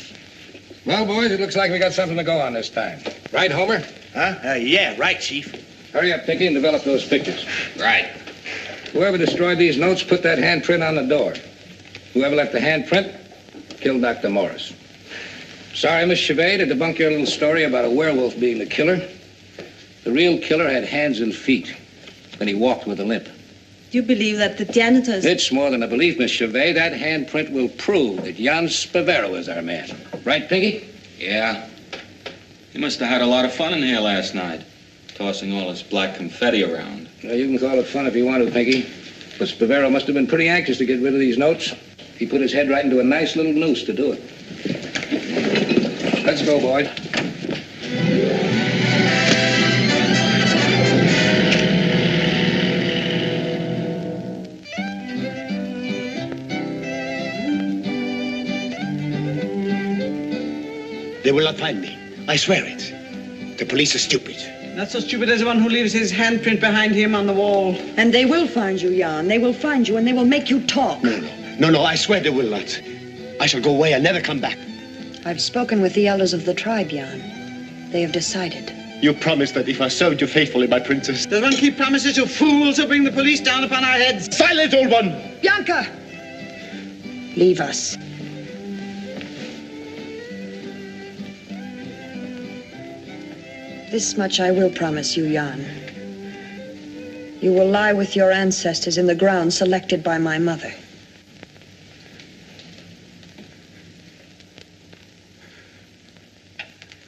Speaker 18: Well, boys, it looks like we got something to go on this time. Right, Homer?
Speaker 14: Huh? Yeah, right, Chief.
Speaker 18: Hurry up, Pinky, and develop those pictures.
Speaker 14: Right.
Speaker 18: Whoever destroyed these notes put that handprint on the door. Whoever left the handprint killed Dr. Morris. Sorry, Miss Chauvet, to debunk your little story about a werewolf being the killer. The real killer had hands and feet, and he walked with a limp.
Speaker 17: Do you believe that the janitors...
Speaker 18: It's more than a belief, Miss Chauvet. That handprint will prove that Jan Spavero is our man. Right, Pinky?
Speaker 20: Yeah. He must have had a lot of fun in here last night, tossing all this black confetti around.
Speaker 18: Well, you can call it fun if you want to, Pinky. But Spavero must have been pretty anxious to get rid of these notes. He put his head right into a nice little noose to do it. Let's go, boy.
Speaker 14: They will not find me. I swear it. The police are stupid.
Speaker 15: Not so stupid as the one who leaves his handprint behind him on the wall.
Speaker 16: And they will find you, Jan. They will find you, and they will make you talk.
Speaker 14: No, I swear they will not. I shall go away and never come back.
Speaker 16: I've spoken with the elders of the tribe, Jan. They have decided.
Speaker 14: You promised that if I served you faithfully, my princess.
Speaker 15: Does one keep promises to fools who bring the police down upon our heads?
Speaker 14: Silent, old one!
Speaker 16: Bianca! Leave us. This much I will promise you, Jan. You will lie with your ancestors in the ground selected by my mother.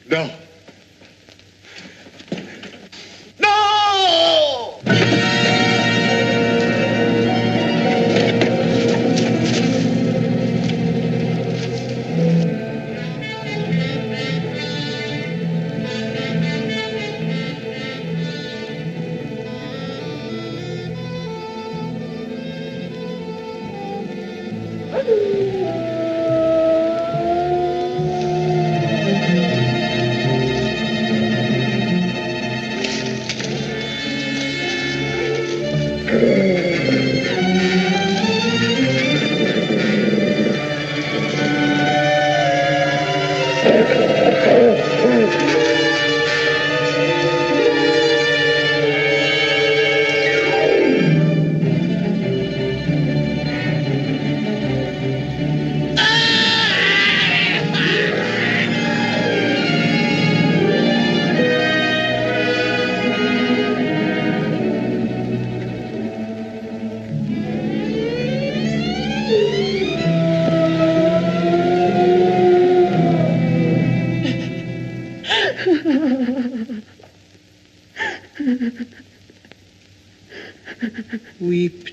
Speaker 14: No.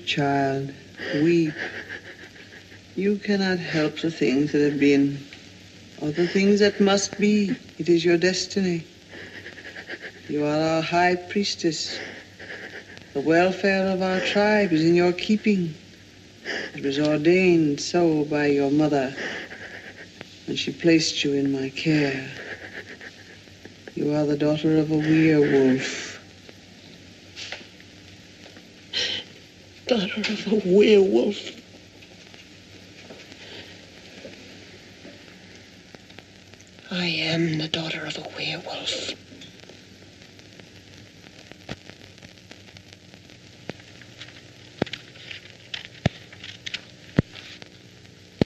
Speaker 15: child. Weep. You cannot help the things that have been, or the things that must be. It is your destiny. You are our high priestess. The welfare of our tribe is in your keeping. It was ordained so by your mother when she placed you in my care. You are the daughter of a werewolf. Daughter of a werewolf. I am the daughter of a werewolf.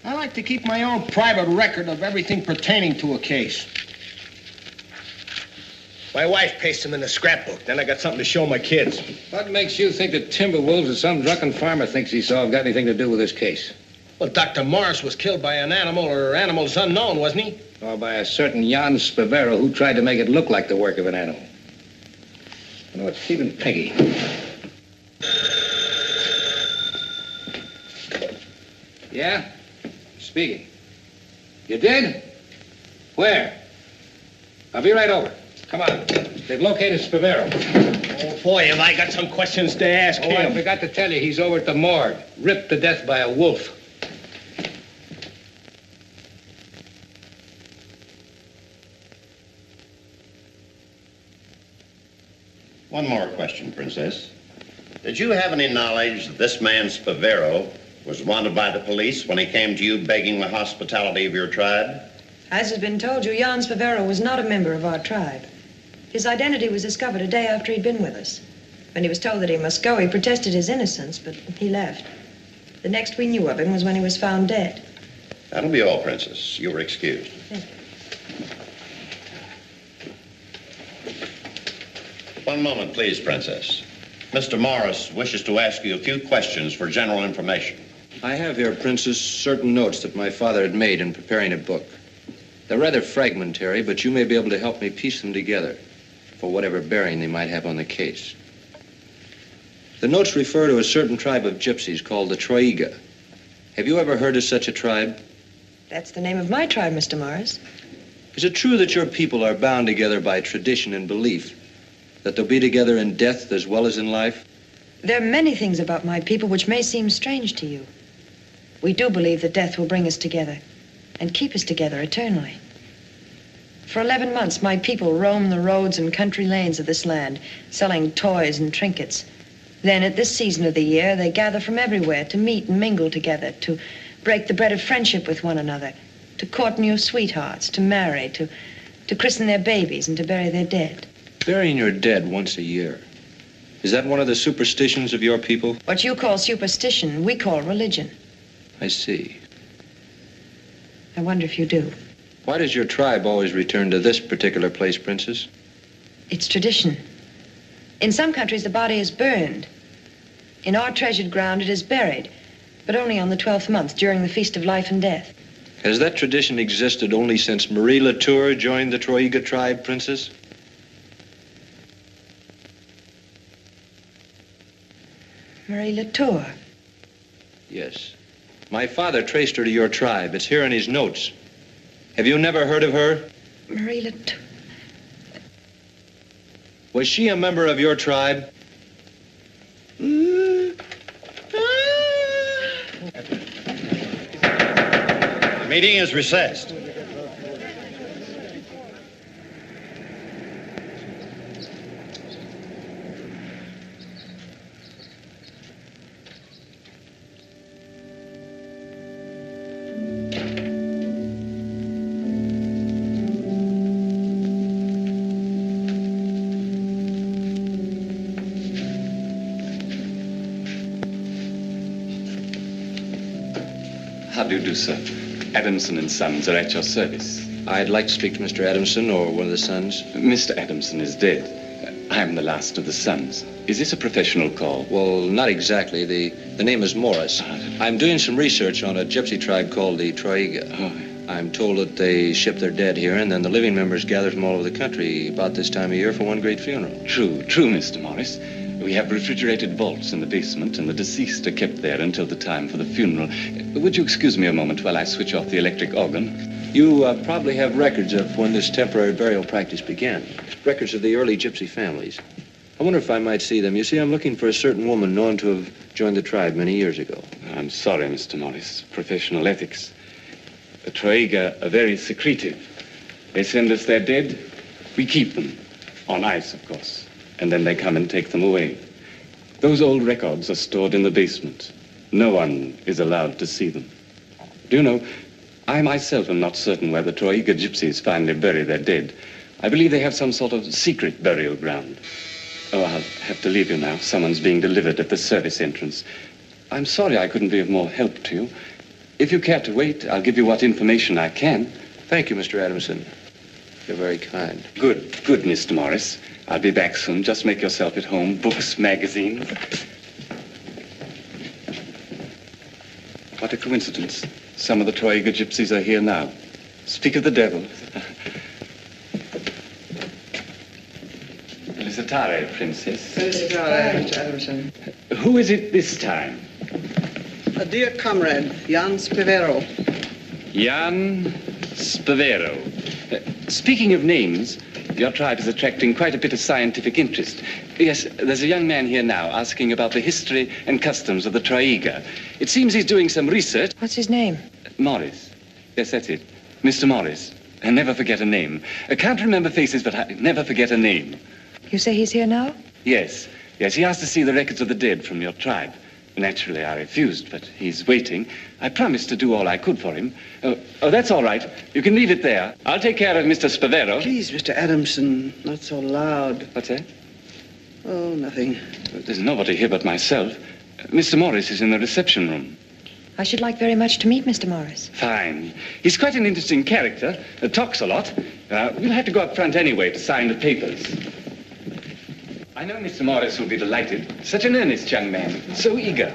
Speaker 2: I like to keep my own private record of everything pertaining to a case. My wife pastes them in the scrapbook. Then I got something to show my kids.
Speaker 18: What makes you think that timber wolves or some drunken farmer thinks he saw have got anything to do with this case?
Speaker 2: Well, Dr. Morris was killed by an animal or animals unknown, wasn't he?
Speaker 18: Or by a certain Jan Spavero who tried to make it look like the work of an animal. I know it's keeping Peggy. Yeah? Speaking. You did? Where? I'll be right over. Come on. They've located Spavero.
Speaker 2: Oh, boy, have I got some questions to ask him.
Speaker 18: I forgot to tell you, he's over at the morgue, ripped to death by a wolf.
Speaker 3: One more question, Princess. Did you have any knowledge that this man Spavero was wanted by the police when he came to you begging the hospitality of your tribe?
Speaker 16: As has been told you, Jan Spavero was not a member of our tribe. His identity was discovered a day after he'd been with us. When he was told that he must go, he protested his innocence, but he left. The next we knew of him was when he was found dead.
Speaker 3: That'll be all, Princess. You were excused.
Speaker 16: Thank you.
Speaker 3: One moment, please, Princess. Mr. Morris wishes to ask you a few questions for general information.
Speaker 19: I have here, Princess, certain notes that my father had made in preparing a book. They're rather fragmentary, but you may be able to help me piece them together for whatever bearing they might have on the case. The notes refer to a certain tribe of gypsies called the Troiga. Have you ever heard of such a tribe?
Speaker 16: That's the name of my tribe, Mr. Morris.
Speaker 19: Is it true that your people are bound together by tradition and belief, that they'll be together in death as well as in life?
Speaker 16: There are many things about my people which may seem strange to you. We do believe that death will bring us together and keep us together eternally. For 11 months, my people roam the roads and country lanes of this land, selling toys and trinkets. Then, at this season of the year, they gather from everywhere to meet and mingle together, to break the bread of friendship with one another, to court new sweethearts, to marry, to christen their babies, and to bury their dead.
Speaker 19: Burying your dead once a year. Is that one of the superstitions of your people?
Speaker 16: What you call superstition, we call religion.
Speaker 19: I see.
Speaker 16: I wonder if you do.
Speaker 19: Why does your tribe always return to this particular place, Princess?
Speaker 16: It's tradition. In some countries, the body is burned. In our treasured ground, it is buried, but only on the 12th month, during the Feast of Life and Death.
Speaker 19: Has that tradition existed only since Marie Latour joined the Troiga tribe, Princess?
Speaker 16: Marie Latour?
Speaker 19: Yes. My father traced her to your tribe. It's here in his notes. Have you never heard of her?
Speaker 16: Marie Latour.
Speaker 19: Was she a member of your tribe?
Speaker 3: The meeting is recessed.
Speaker 22: How do you do, sir? Adamson and Sons are at your service.
Speaker 19: I'd like to speak to Mr. Adamson or one of the sons.
Speaker 22: Mr. Adamson is dead. I'm the last of the sons. Is this a professional call?
Speaker 19: Well, not exactly. The name is Morris. I'm doing some research on a gypsy tribe called the Troiga.
Speaker 22: Oh.
Speaker 19: I'm told that they ship their dead here, and then the living members gather from all over the country about this time of year for one great funeral.
Speaker 22: True, Mr. Morris. We have refrigerated vaults in the basement, and the deceased are kept there until the time for the funeral. Would you excuse me a moment while I switch off the electric organ?
Speaker 19: You probably have records of when this temporary burial practice began. Records of the early gypsy families. I wonder if I might see them. You see, I'm looking for a certain woman known to have joined the tribe many years ago.
Speaker 22: I'm sorry, Mr. Morris. Professional ethics. The Troiga are very secretive. They send us their dead. We keep them. On ice, of course. And then they come and take them away. Those old records are stored in the basement. No one is allowed to see them. Do you know, I myself am not certain where the Troiga gypsies finally bury their dead. I believe they have some sort of secret burial ground. Oh, I'll have to leave you now. Someone's being delivered at the service entrance. I'm sorry I couldn't be of more help to you. If you care to wait, I'll give you what information I can.
Speaker 19: Thank you, Mr. Adamson. You're very kind.
Speaker 22: Good, Mr. Morris. I'll be back soon. Just make yourself at home. Books, magazines. What a coincidence. Some of the Troiga gypsies are here now. Speak of the devil. Felicitare, Princess.
Speaker 15: Felicitare, Mr. Adamson.
Speaker 22: Who is it this time?
Speaker 15: A dear comrade, Jan Spivero.
Speaker 22: Jan Spivero. Speaking of names, your tribe is attracting quite a bit of scientific interest. Yes, there's a young man here now asking about the history and customs of the Troiga. It seems he's doing some research.
Speaker 16: What's his name?
Speaker 22: Morris. Yes, that's it. Mr. Morris. I never forget a name. I can't remember faces, but I never forget a name.
Speaker 16: You say he's here now?
Speaker 22: Yes. Yes, he asked to see the records of the dead from your tribe. Naturally, I refused, but he's waiting. I promised to do all I could for him. Oh, that's all right. You can leave it there. I'll take care of Mr. Spivero.
Speaker 15: Please, Mr. Adamson, not so loud.
Speaker 22: What's that?
Speaker 15: Oh, nothing.
Speaker 22: There's nobody here but myself. Mr. Morris is in the reception room.
Speaker 16: I should like very much to meet Mr. Morris.
Speaker 22: Fine. He's quite an interesting character. Talks a lot. We'll have to go up front anyway to sign the papers. I know Mr. Morris will be delighted. Such an earnest young man. So eager.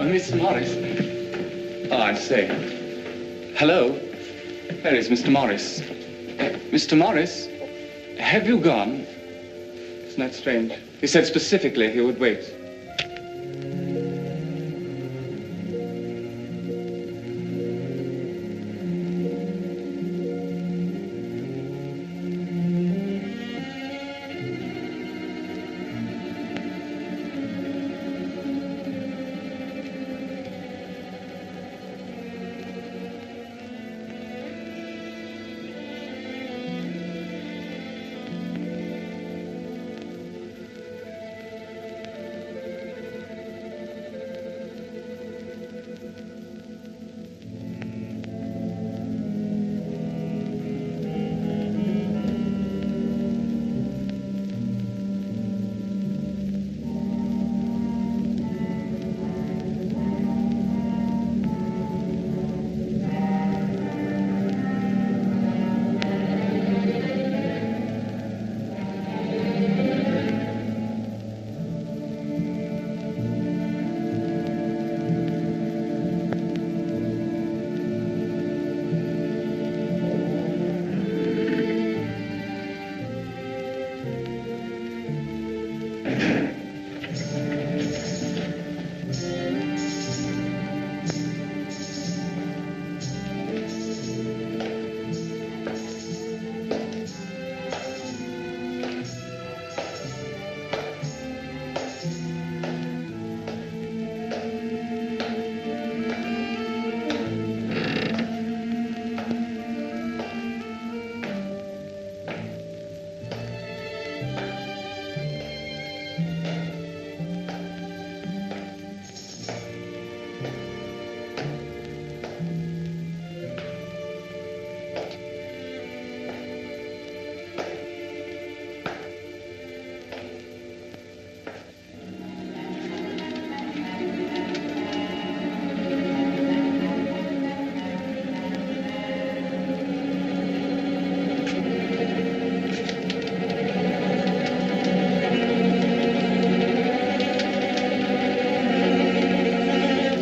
Speaker 22: Miss Morris. Oh, I say. Hello? Where is Mr. Morris? Mr. Morris? Have you gone? Isn't that strange? He said specifically he would wait.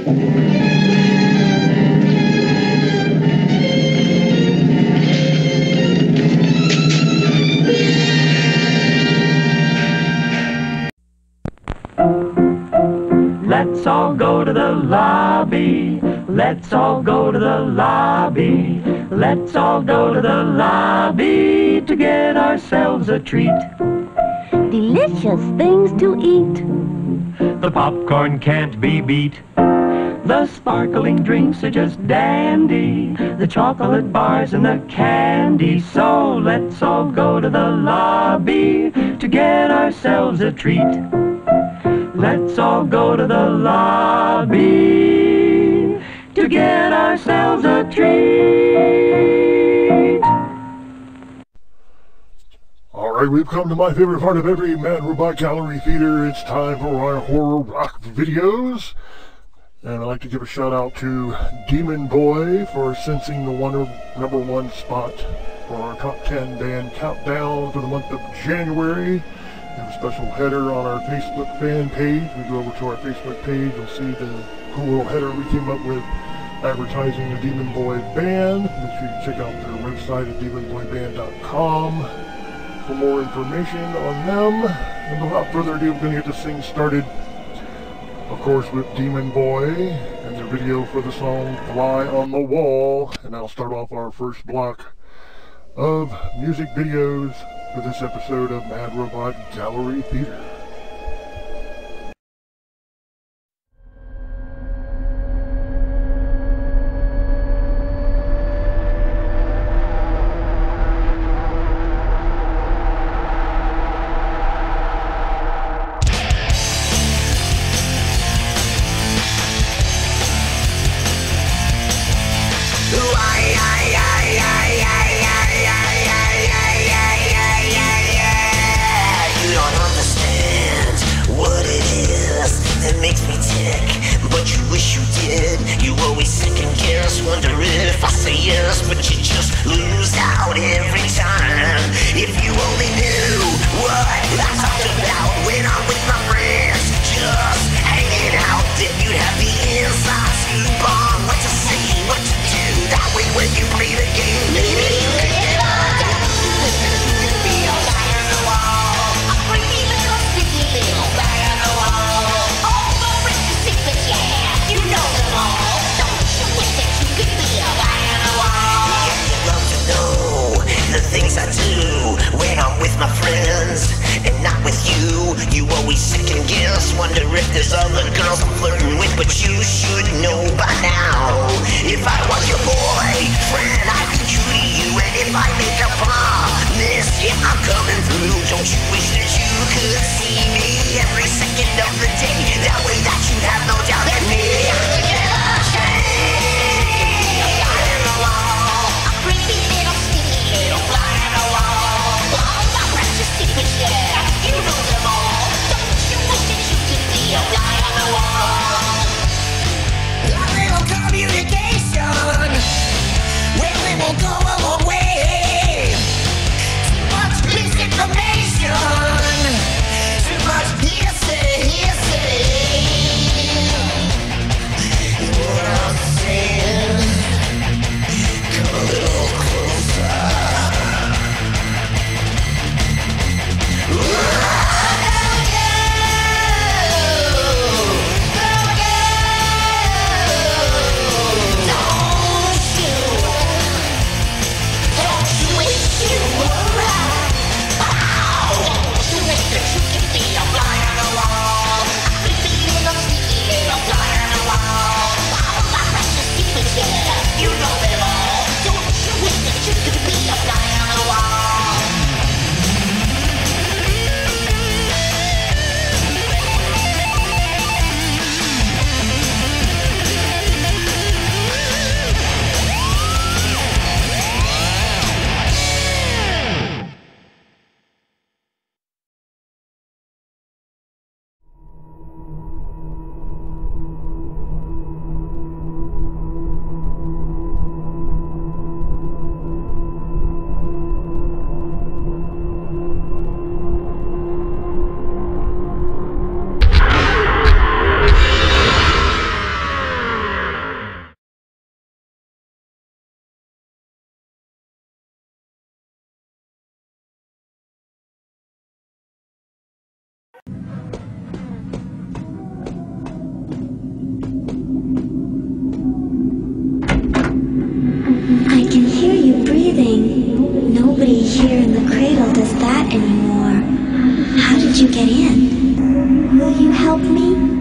Speaker 4: Let's all go to the lobby. Let's all go to the lobby. Let's all go to the lobby to get ourselves a treat.
Speaker 6: Delicious things to eat.
Speaker 4: The popcorn can't be beat. The sparkling drinks are just dandy. The chocolate bars and the candy. So let's all go to the lobby to get ourselves a treat. Let's all go to the lobby to get ourselves a treat.
Speaker 23: All right, we've come to my favorite part of every Mad Robot Gallery Theater. It's time for our horror rock videos. And I'd like to give a shout out to Demon Boy for sensing the number one spot for our top 10 band countdown for the month of January. We have a special header on our Facebook fan page. We go over to our Facebook page, you'll see the cool little header we came up with advertising the Demon Boy Band. Make sure you check out their website at demonboyband.com for more information on them. And without further ado, we're going to get this thing started, of course, with Demon Boy and their video for the song Fly on the Wall. And that'll start off our first block of music videos for this episode of Mad Robot Gallery Theater.
Speaker 24: Too much hearsay, hearsay.
Speaker 6: did you get in? Will you help me?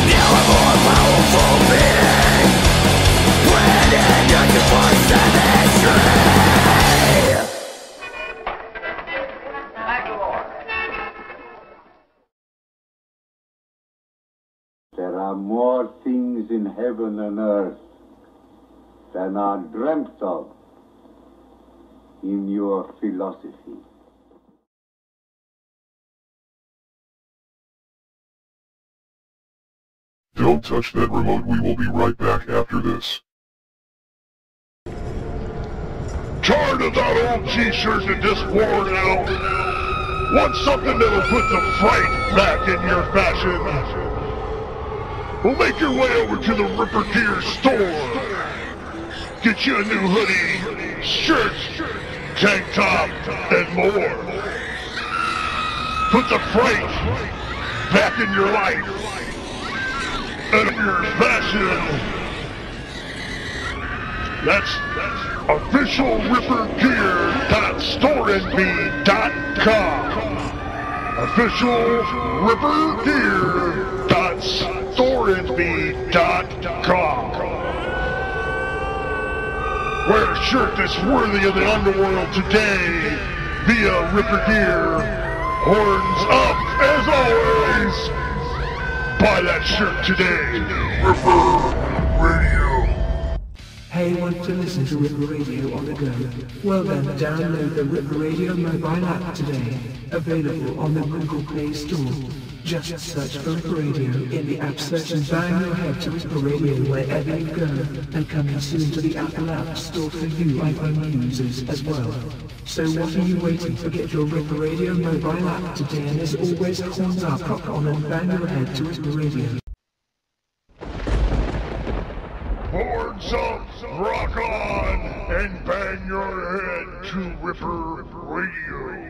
Speaker 5: Now I'm more powerful being. heaven and earth than are dreamt of in your philosophy.
Speaker 23: Don't touch that remote. We will be right back after this.
Speaker 12: Tired of that old t-shirt that just worn out? Want something that'll put the fright back in your fashion? Well, make your way over to the Ripper Gear store. Get you a new hoodie, shirt, tank top, and more. Put the fright back in your life and in your fashion. That's official RipperGear.storeandme.com. Official RipperGear.storeandme.com. Wear a shirt that's worthy of the underworld today via Ripper Gear. Horns up as always. Buy that shirt today. Ripper Radio.
Speaker 13: Hey, want to listen to Ripper Radio on the go? Well then, download the Ripper Radio mobile app today. Available on the Google Play Store. Just search for Ripper Radio in the app search and bang your head to Ripper Radio wherever you go. And coming soon to the Apple App Store for you iPhone users as well. So what are you waiting for? Get your Ripper Radio mobile app today, and as always, horns up, rock on and bang your head to Ripper Radio.
Speaker 12: Horns up, rock on, and bang your head to Ripper Radio.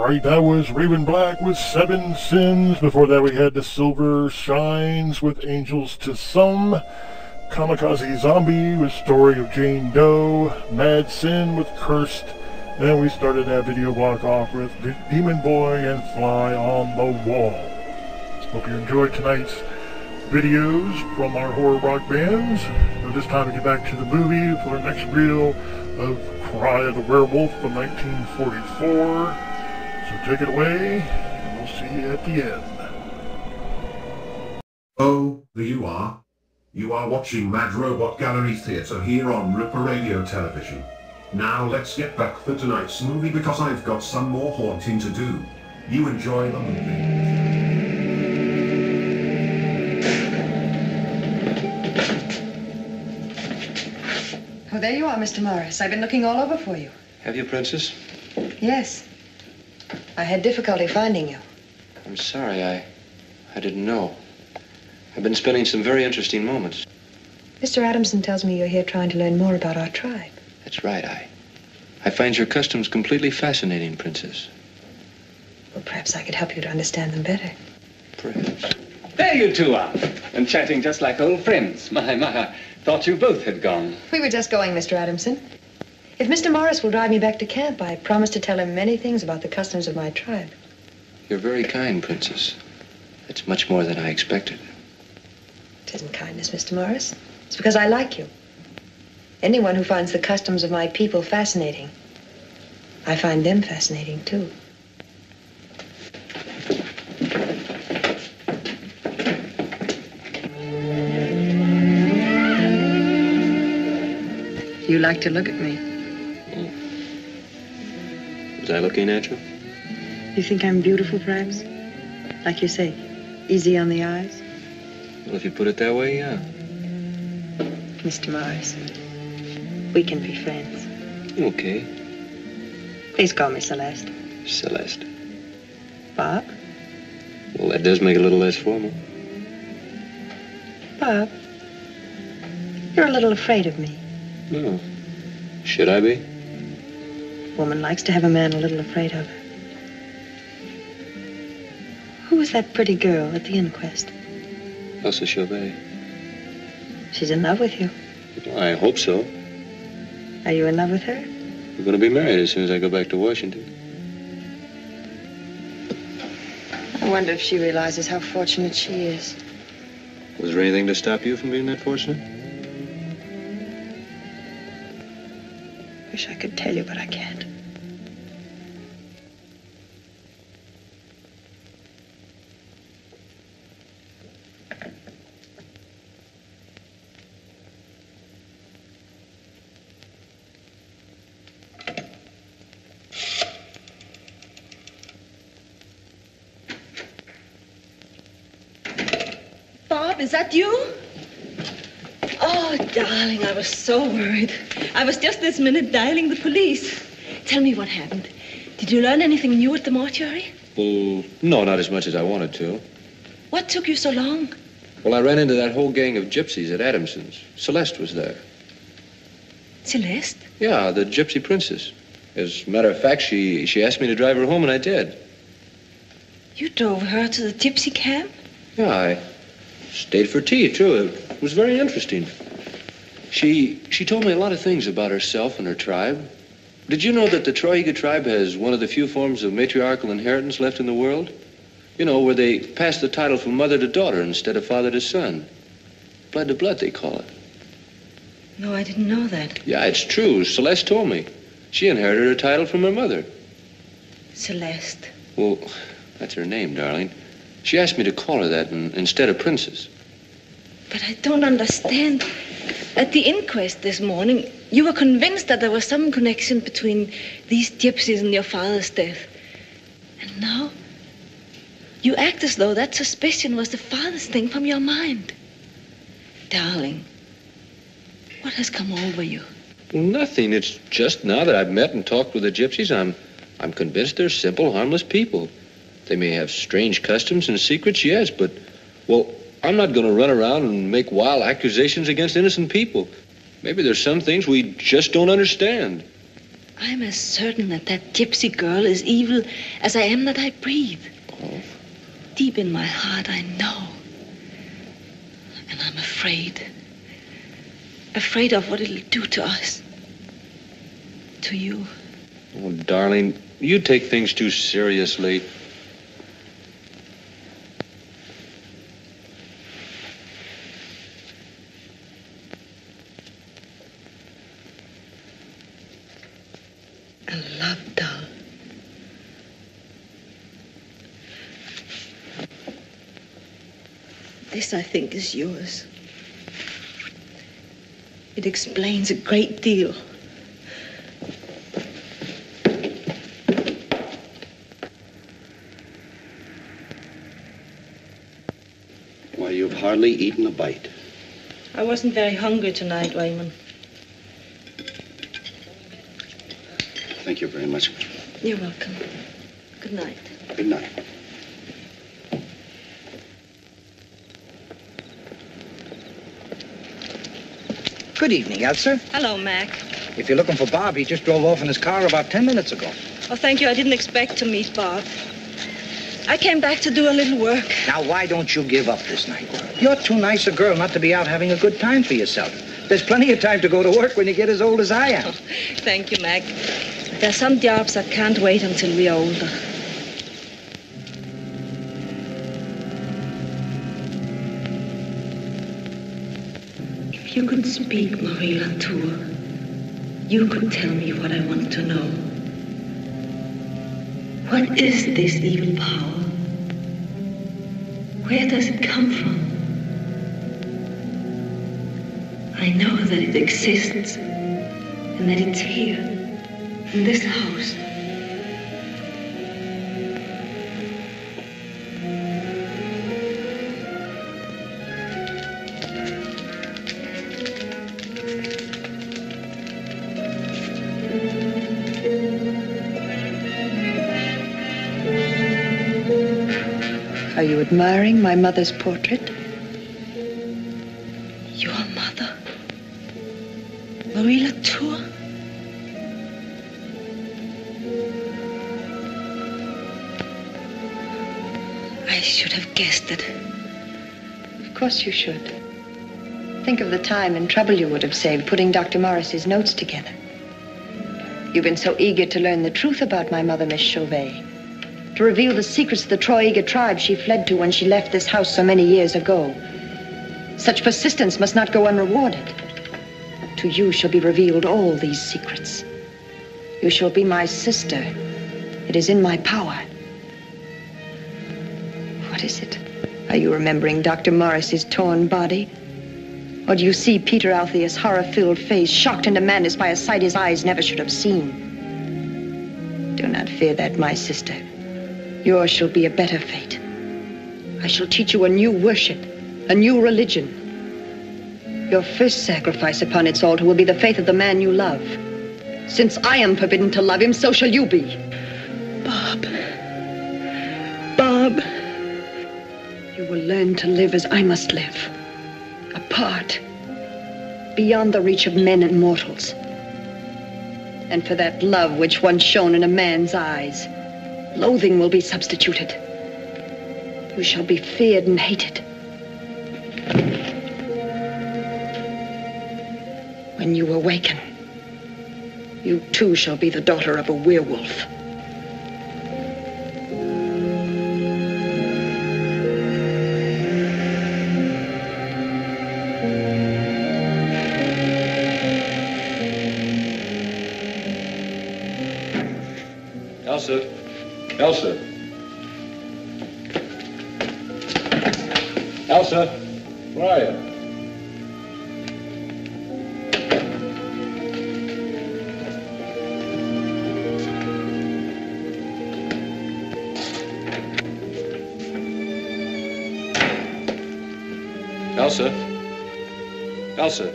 Speaker 23: right, that was Raven Black with 7 Sins. Before that we had The Silver Shines with Angels to Some. Kamikaze Zombie with Story of Jane Doe. Mad Sin with Cursed. And we started that video block off with Demon Boy and Fly on the Wall. Hope you enjoyed tonight's videos from our horror rock bands. Now this time we get back to the movie for the next reel of Cry of the Werewolf from 1944. So take it away, and we'll see you at the end.
Speaker 8: Oh, there you are. You are watching Mad Robot Gallery Theatre here on Ripper Radio Television. Now let's get back for tonight's movie because I've got some more haunting to do. You enjoy the movie.
Speaker 16: Oh, there you are, Mr. Morris. I've been looking all over for you.
Speaker 19: Have you, Princess?
Speaker 16: Yes. I had difficulty finding you.
Speaker 19: I'm sorry, I didn't know. I've been spending some very interesting moments.
Speaker 16: Mr. Adamson tells me you're here trying to learn more about our tribe.
Speaker 19: That's right, I find your customs completely fascinating, Princess.
Speaker 16: Well, perhaps I could help you to understand them better.
Speaker 19: Perhaps.
Speaker 22: There you two are, and chatting just like old friends. My, thought you both had gone.
Speaker 16: We were just going, Mr. Adamson. If Mr. Morris will drive me back to camp, I promise to tell him many things about the customs of my tribe.
Speaker 19: You're very kind, Princess. That's much more than I expected.
Speaker 16: It isn't kindness, Mr. Morris. It's because I like you. Anyone who finds the customs of my people fascinating, I find them fascinating, too. You like to look at me.
Speaker 19: Was I looking at you?
Speaker 16: You think I'm beautiful, perhaps? Like you say, easy on the eyes?
Speaker 19: Well, if you put it that way, yeah.
Speaker 16: Mr. Morris, we can be friends.
Speaker 19: Okay.
Speaker 16: Please call me Celeste.
Speaker 19: Celeste.
Speaker 16: Bob?
Speaker 19: Well, that does make it a little less formal.
Speaker 16: Bob, you're a little afraid of me.
Speaker 19: No. Should I be?
Speaker 16: Woman likes to have a man a little afraid of her. Who was that pretty girl at the inquest?
Speaker 19: Elsa Chauvet.
Speaker 16: She's in love with you.
Speaker 19: I hope so.
Speaker 16: Are you in love with her?
Speaker 19: We're going to be married as soon as I go back to Washington.
Speaker 16: I wonder if she realizes how fortunate she is.
Speaker 19: Was there anything to stop you from being that fortunate?
Speaker 16: Wish I could tell you, but I can't.
Speaker 17: Bob, is that you? Oh, darling, I was so worried. I was just this minute dialing the police. Tell me what happened. Did you learn anything new at the mortuary?
Speaker 19: Well, no, not as much as I wanted to.
Speaker 17: What took you so long?
Speaker 19: Well, I ran into that whole gang of gypsies at Adamson's. Celeste was there.
Speaker 17: Celeste?
Speaker 19: Yeah, the gypsy princess. As a matter of fact, she asked me to drive her home, and I did.
Speaker 17: You drove her to the gypsy camp?
Speaker 19: Yeah, I stayed for tea, too. It was very interesting. She told me a lot of things about herself and her tribe. Did you know that the Troiga tribe has one of the few forms of matriarchal inheritance left in the world? You know, where they pass the title from mother to daughter instead of father to son. Blood to blood, they call it.
Speaker 17: No, I didn't know that.
Speaker 19: Yeah, it's true. Celeste told me. She inherited her title from her mother.
Speaker 17: Celeste.
Speaker 19: Well, that's her name, darling. She asked me to call her that instead of Princess.
Speaker 17: But I don't understand. At the inquest this morning, you were convinced that there was some connection between these gypsies and your father's death. And now, you act as though that suspicion was the farthest thing from your mind. Darling, what has come over you?
Speaker 19: Well, nothing. It's just now that I've met and talked with the gypsies, I'm convinced they're simple, harmless people. They may have strange customs and secrets, yes, but, well, I'm not going to run around and make wild accusations against innocent people. Maybe there's some things we just don't understand.
Speaker 17: I'm as certain that that gypsy girl is evil as I am that I breathe.
Speaker 14: Oh?
Speaker 17: Deep in my heart, I know. And I'm afraid. Afraid of what it'll do to us. To you.
Speaker 19: Oh, darling, you take things too seriously.
Speaker 17: A love doll. This, I think, is yours. It explains a great deal.
Speaker 14: Why, you've hardly eaten a bite.
Speaker 17: I wasn't very hungry tonight, Raymond.
Speaker 14: Thank you very much.
Speaker 17: You're welcome. Good night.
Speaker 14: Good night.
Speaker 7: Good evening, Elsa.
Speaker 17: Hello, Mac.
Speaker 7: If you're looking for Bob, he just drove off in his car about 10 minutes ago.
Speaker 17: Oh, thank you. I didn't expect to meet Bob. I came back to do a little work.
Speaker 7: Now, why don't you give up this night? You're too nice a girl not to be out having a good time for yourself. There's plenty of time to go to work when you get as old as I am.
Speaker 17: Oh, thank you, Mac. There are some jobs that can't wait until we're older. If you could speak, Marie Latour, you could tell me what I want to know. What is this evil power? Where does it come from? I know that it exists and that it's here, in this house.
Speaker 16: Are you admiring my mother's portrait?
Speaker 17: Your mother? Marie Latour? I should have guessed it.
Speaker 16: Of course you should. Think of the time and trouble you would have saved putting Dr. Morris's notes together. You've been so eager to learn the truth about my mother, Miss Chauvet. To reveal the secrets of the Troy-Eager tribe she fled to when she left this house so many years ago. Such persistence must not go unrewarded. To you shall be revealed all these secrets. You shall be my sister. It is in my power. What is it? Are you remembering Dr. Morris's torn body? Or do you see Peter Altheus' horror-filled face, shocked into madness by a sight his eyes never should have seen? Do not fear that, my sister. Yours shall be a better fate. I shall teach you a new worship, a new religion. Your first sacrifice upon its altar will be the faith of the man you love. Since I am forbidden to love him, so shall you be.
Speaker 17: Bob. Bob.
Speaker 16: You will learn to live as I must live. Apart. Beyond the reach of men and mortals. And for that love which once shone in a man's eyes, loathing will be substituted. You shall be feared and hated. When you awaken, you too shall be the daughter of a werewolf.
Speaker 19: Elsa. Elsa. Elsa, where are you? Elsa. Elsa.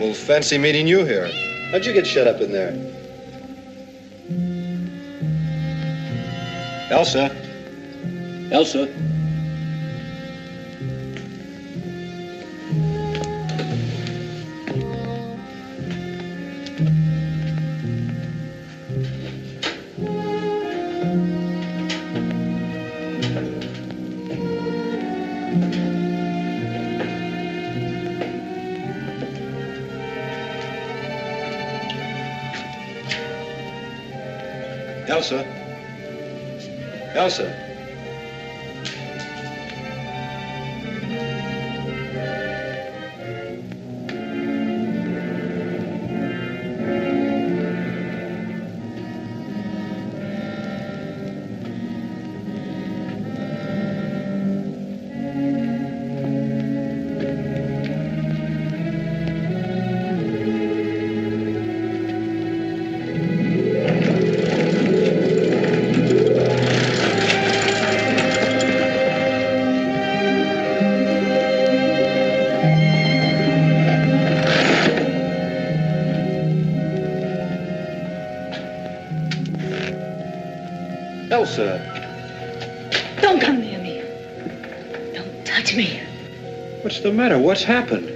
Speaker 19: Well, fancy meeting you here. How'd you get shut up in there? Elsa? Elsa? Elsa? Elsa? Elsa.
Speaker 17: Don't come near me. Don't touch me.
Speaker 19: What's the matter? What's happened?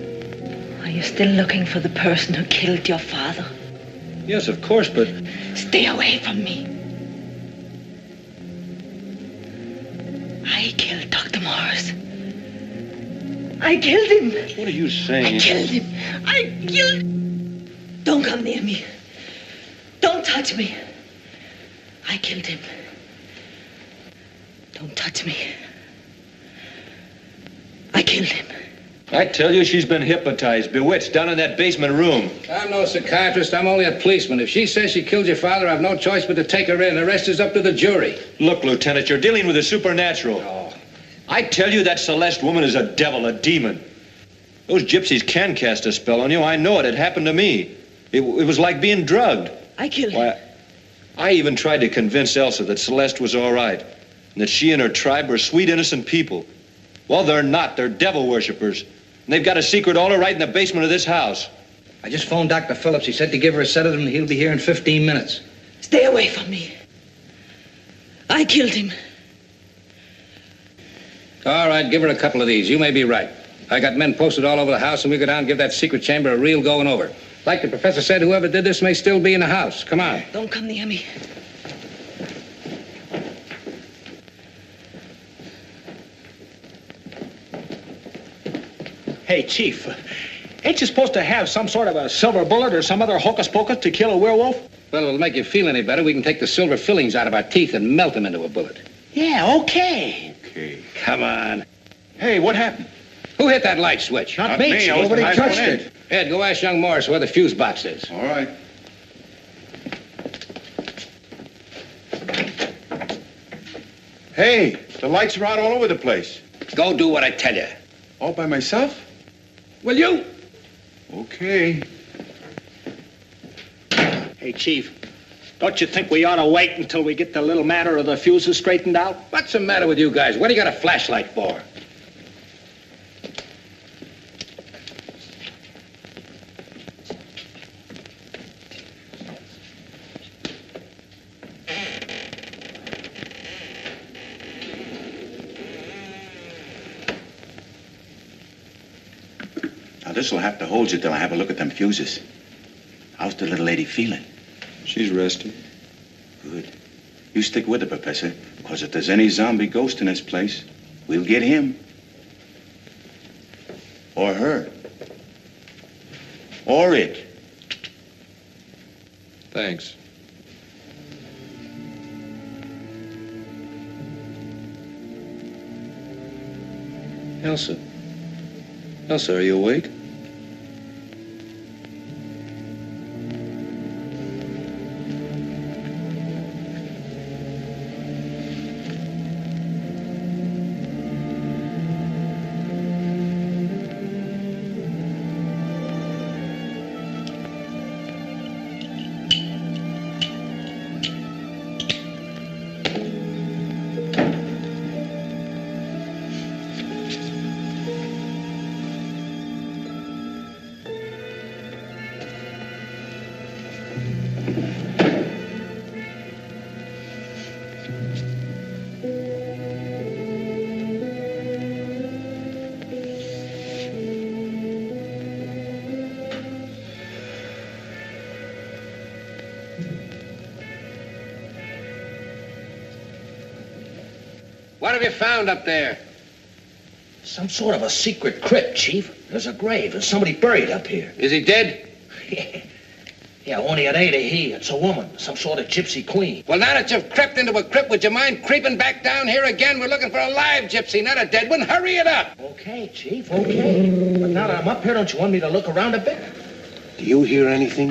Speaker 17: Are you still looking for the person who killed your father?
Speaker 19: Yes, of course, but...
Speaker 17: Stay away from me. I killed Dr. Morris. I killed him.
Speaker 19: What are you saying?
Speaker 17: I killed him. I killed him. Don't come near me. Don't touch me. I killed him. Don't touch me. I killed him.
Speaker 19: I tell you, she's been hypnotized, bewitched, down in that basement room.
Speaker 18: I'm no psychiatrist. I'm only a policeman. If she says she killed your father, I've no choice but to take her in. The rest is up to the jury.
Speaker 19: Look, Lieutenant, you're dealing with the supernatural.
Speaker 18: Oh.
Speaker 19: I tell you, that Celeste woman is a devil, a demon. Those gypsies can cast a spell on you. I know it. It happened to me. It was like being drugged.
Speaker 17: I killed him.
Speaker 19: Why, I even tried to convince Elsa that Celeste was all right, and that she and her tribe were sweet, innocent people. Well, they're not. They're devil worshippers. And they've got a secret altar right in the basement of this house.
Speaker 7: I just phoned Dr. Phillips. He said to give her a sedative and he'll be here in 15 minutes.
Speaker 17: Stay away from me. I killed him.
Speaker 18: All right, give her a couple of these. You may be right. I got men posted all over the house, and we go down and give that secret chamber a real going over. Like the professor said, whoever did this may still be in the house. Come on.
Speaker 17: Don't come near me.
Speaker 2: Hey, Chief, ain't you supposed to have some sort of a silver bullet or some other hocus pocus to kill a werewolf?
Speaker 18: Well, it'll make you feel any better. We can take the silver fillings out of our teeth and melt them into a bullet.
Speaker 2: Yeah, okay.
Speaker 18: Okay, come on.
Speaker 2: Hey, what happened?
Speaker 18: Who hit that light switch?
Speaker 2: Not me, Chief.
Speaker 18: Nobody
Speaker 2: I
Speaker 18: touched
Speaker 2: went
Speaker 18: it. Ed, go ask young Morris where the fuse box is.
Speaker 12: All right.
Speaker 9: Hey, the lights are out all over the place.
Speaker 18: Go do what I tell you.
Speaker 9: All by myself?
Speaker 18: Will you?
Speaker 9: Okay.
Speaker 2: Hey, Chief, don't you think we ought to wait until we get the little matter of the fuses straightened out?
Speaker 18: What's the matter with you guys? What do you got a flashlight for?
Speaker 9: Now, this'll have to hold you till I have a look at them fuses. How's the little lady feeling?
Speaker 19: She's resting.
Speaker 9: Good. You stick with her, Professor, because if there's any zombie ghost in this place, we'll get him. Or her. Or it.
Speaker 19: Thanks. Elsa. Elsa, are you awake?
Speaker 18: What have you found up there?
Speaker 2: Some sort of a secret crypt, Chief. There's a grave and somebody buried up here.
Speaker 18: Is he dead?
Speaker 2: Yeah, only it ain't a he. It's a woman. Some sort of gypsy queen.
Speaker 18: Well, now that you've crept into a crypt, would you mind creeping back down here again? We're looking for a live gypsy, not a dead one. Hurry it up.
Speaker 2: Okay, Chief, okay. But now that I'm up here, don't you want me to look around a bit?
Speaker 10: Do you hear anything?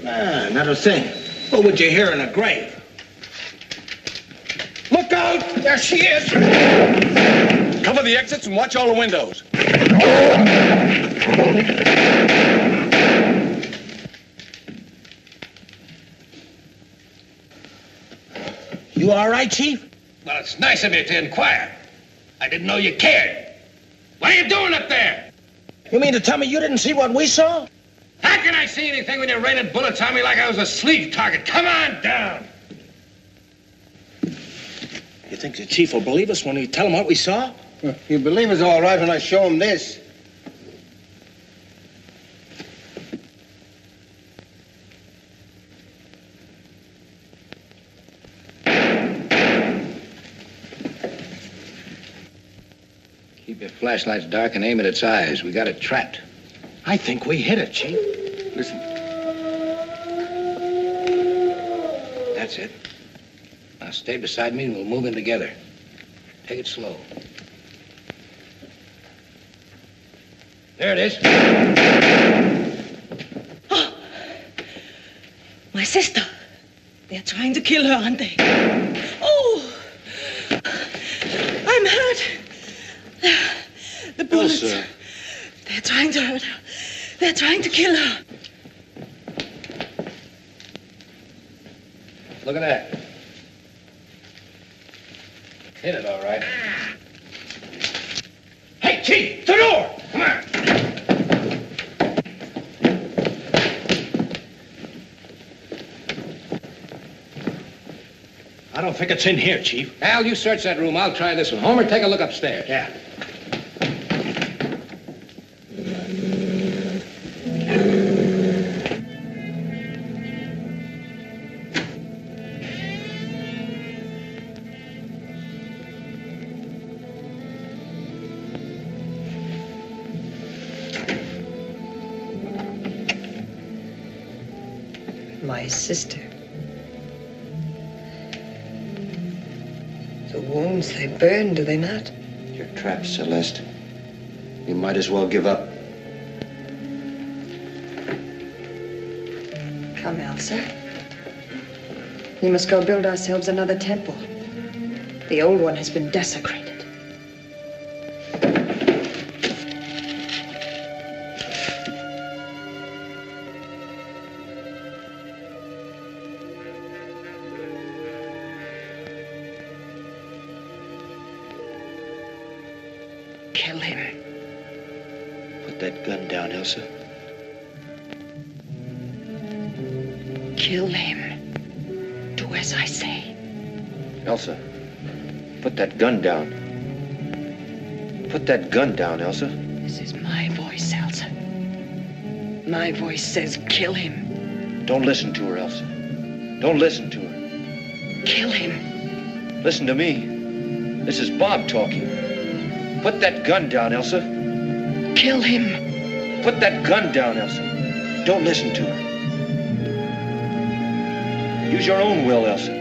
Speaker 2: Nah, not a thing. What would you hear in a grave? Look out! There she is!
Speaker 1: Cover the exits and watch all the windows.
Speaker 2: You all right, Chief?
Speaker 18: Well, it's nice of you to inquire. I didn't know you cared. What are you doing up there?
Speaker 2: You mean to tell me you didn't see what we saw?
Speaker 18: How can I see anything when you raited bullets on me like I was a sleeve target? Come on down.
Speaker 2: You think the Chief will believe us when we tell him what we saw?
Speaker 10: He'll believe us all right when I show him this.
Speaker 18: Keep your flashlights dark and aim at its eyes. We got it trapped.
Speaker 2: I think we hit it, Chief.
Speaker 18: Listen. That's it. Now stay beside me and we'll move in together. Take it slow. There it is.
Speaker 17: Oh, my sister. They're trying to kill her, aren't they? Oh, I'm hurt. The bullets.
Speaker 19: Elsa.
Speaker 17: They're trying to hurt her. They're trying to kill her.
Speaker 18: Look at that. Hit it all right.
Speaker 2: Hey, Chief, the door! Come on. I don't think it's in here, Chief.
Speaker 18: Al, you search that room. I'll try this one. Homer, take a look upstairs.
Speaker 2: Yeah.
Speaker 16: My sister. The wounds, they burn, do they not?
Speaker 7: You're trapped, Celeste. You might as well give up.
Speaker 16: Come, Elsa. We must go build ourselves another temple. The old one has been desecrated.
Speaker 7: Kill him. Put that gun down, Elsa.
Speaker 16: Kill him. Do as I say.
Speaker 7: Elsa, put that gun down. Put that gun down, Elsa.
Speaker 16: This is my voice, Elsa. My voice says kill him.
Speaker 7: Don't listen to her, Elsa. Don't listen to her.
Speaker 16: Kill him.
Speaker 7: Listen to me. This is Bob talking. Put that gun down, Elsa.
Speaker 16: Kill him.
Speaker 7: Put that gun down, Elsa. Don't listen to her. Use your own will, Elsa.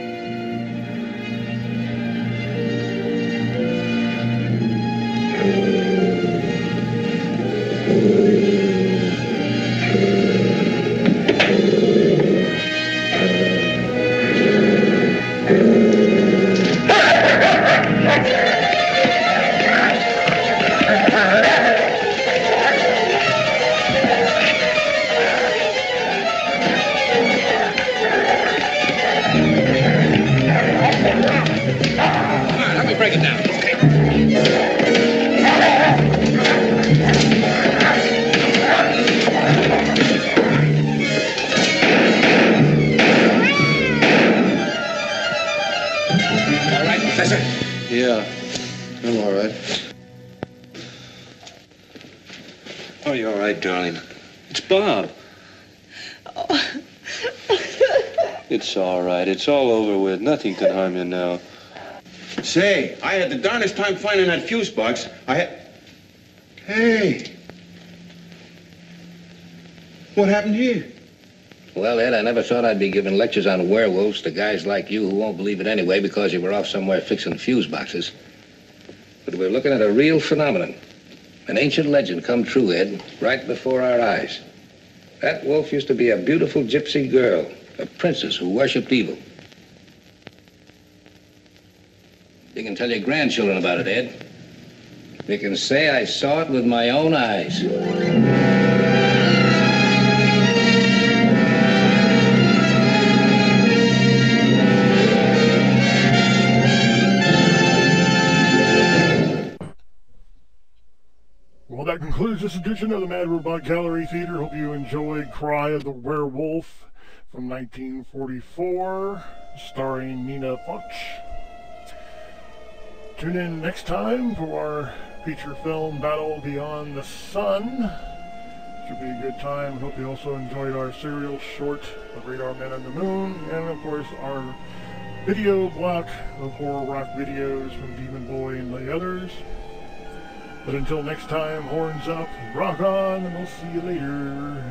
Speaker 18: Break it down. All right, Professor?
Speaker 19: Yeah, I'm all right. Are you all right, darling? It's Bob. It's all right. It's all over with. Nothing can harm you now.
Speaker 9: Say, I had the darnest time finding that fuse box. Hey. What happened here?
Speaker 18: Well, Ed, I never thought I'd be giving lectures on werewolves to guys like you who won't believe it anyway because you were off somewhere fixing fuse boxes. But we're looking at a real phenomenon. An ancient legend come true, Ed, right before our eyes. That wolf used to be a beautiful gypsy girl, a princess who worshipped evil. You can tell your grandchildren about it, Ed. You can say I saw it with my own eyes.
Speaker 23: Well, that concludes this edition of the Mad Robot Gallery Theater. Hope you enjoyed Cry of the Werewolf from 1944, starring Nina Funch. Tune in next time for our feature film, Battle Beyond the Sun. Should be a good time. Hope you also enjoyed our serial short, The Radar Men on the Moon, and of course our video block of horror rock videos from Demon Boy and the others. But until next time, horns up, rock on, and we'll see you later.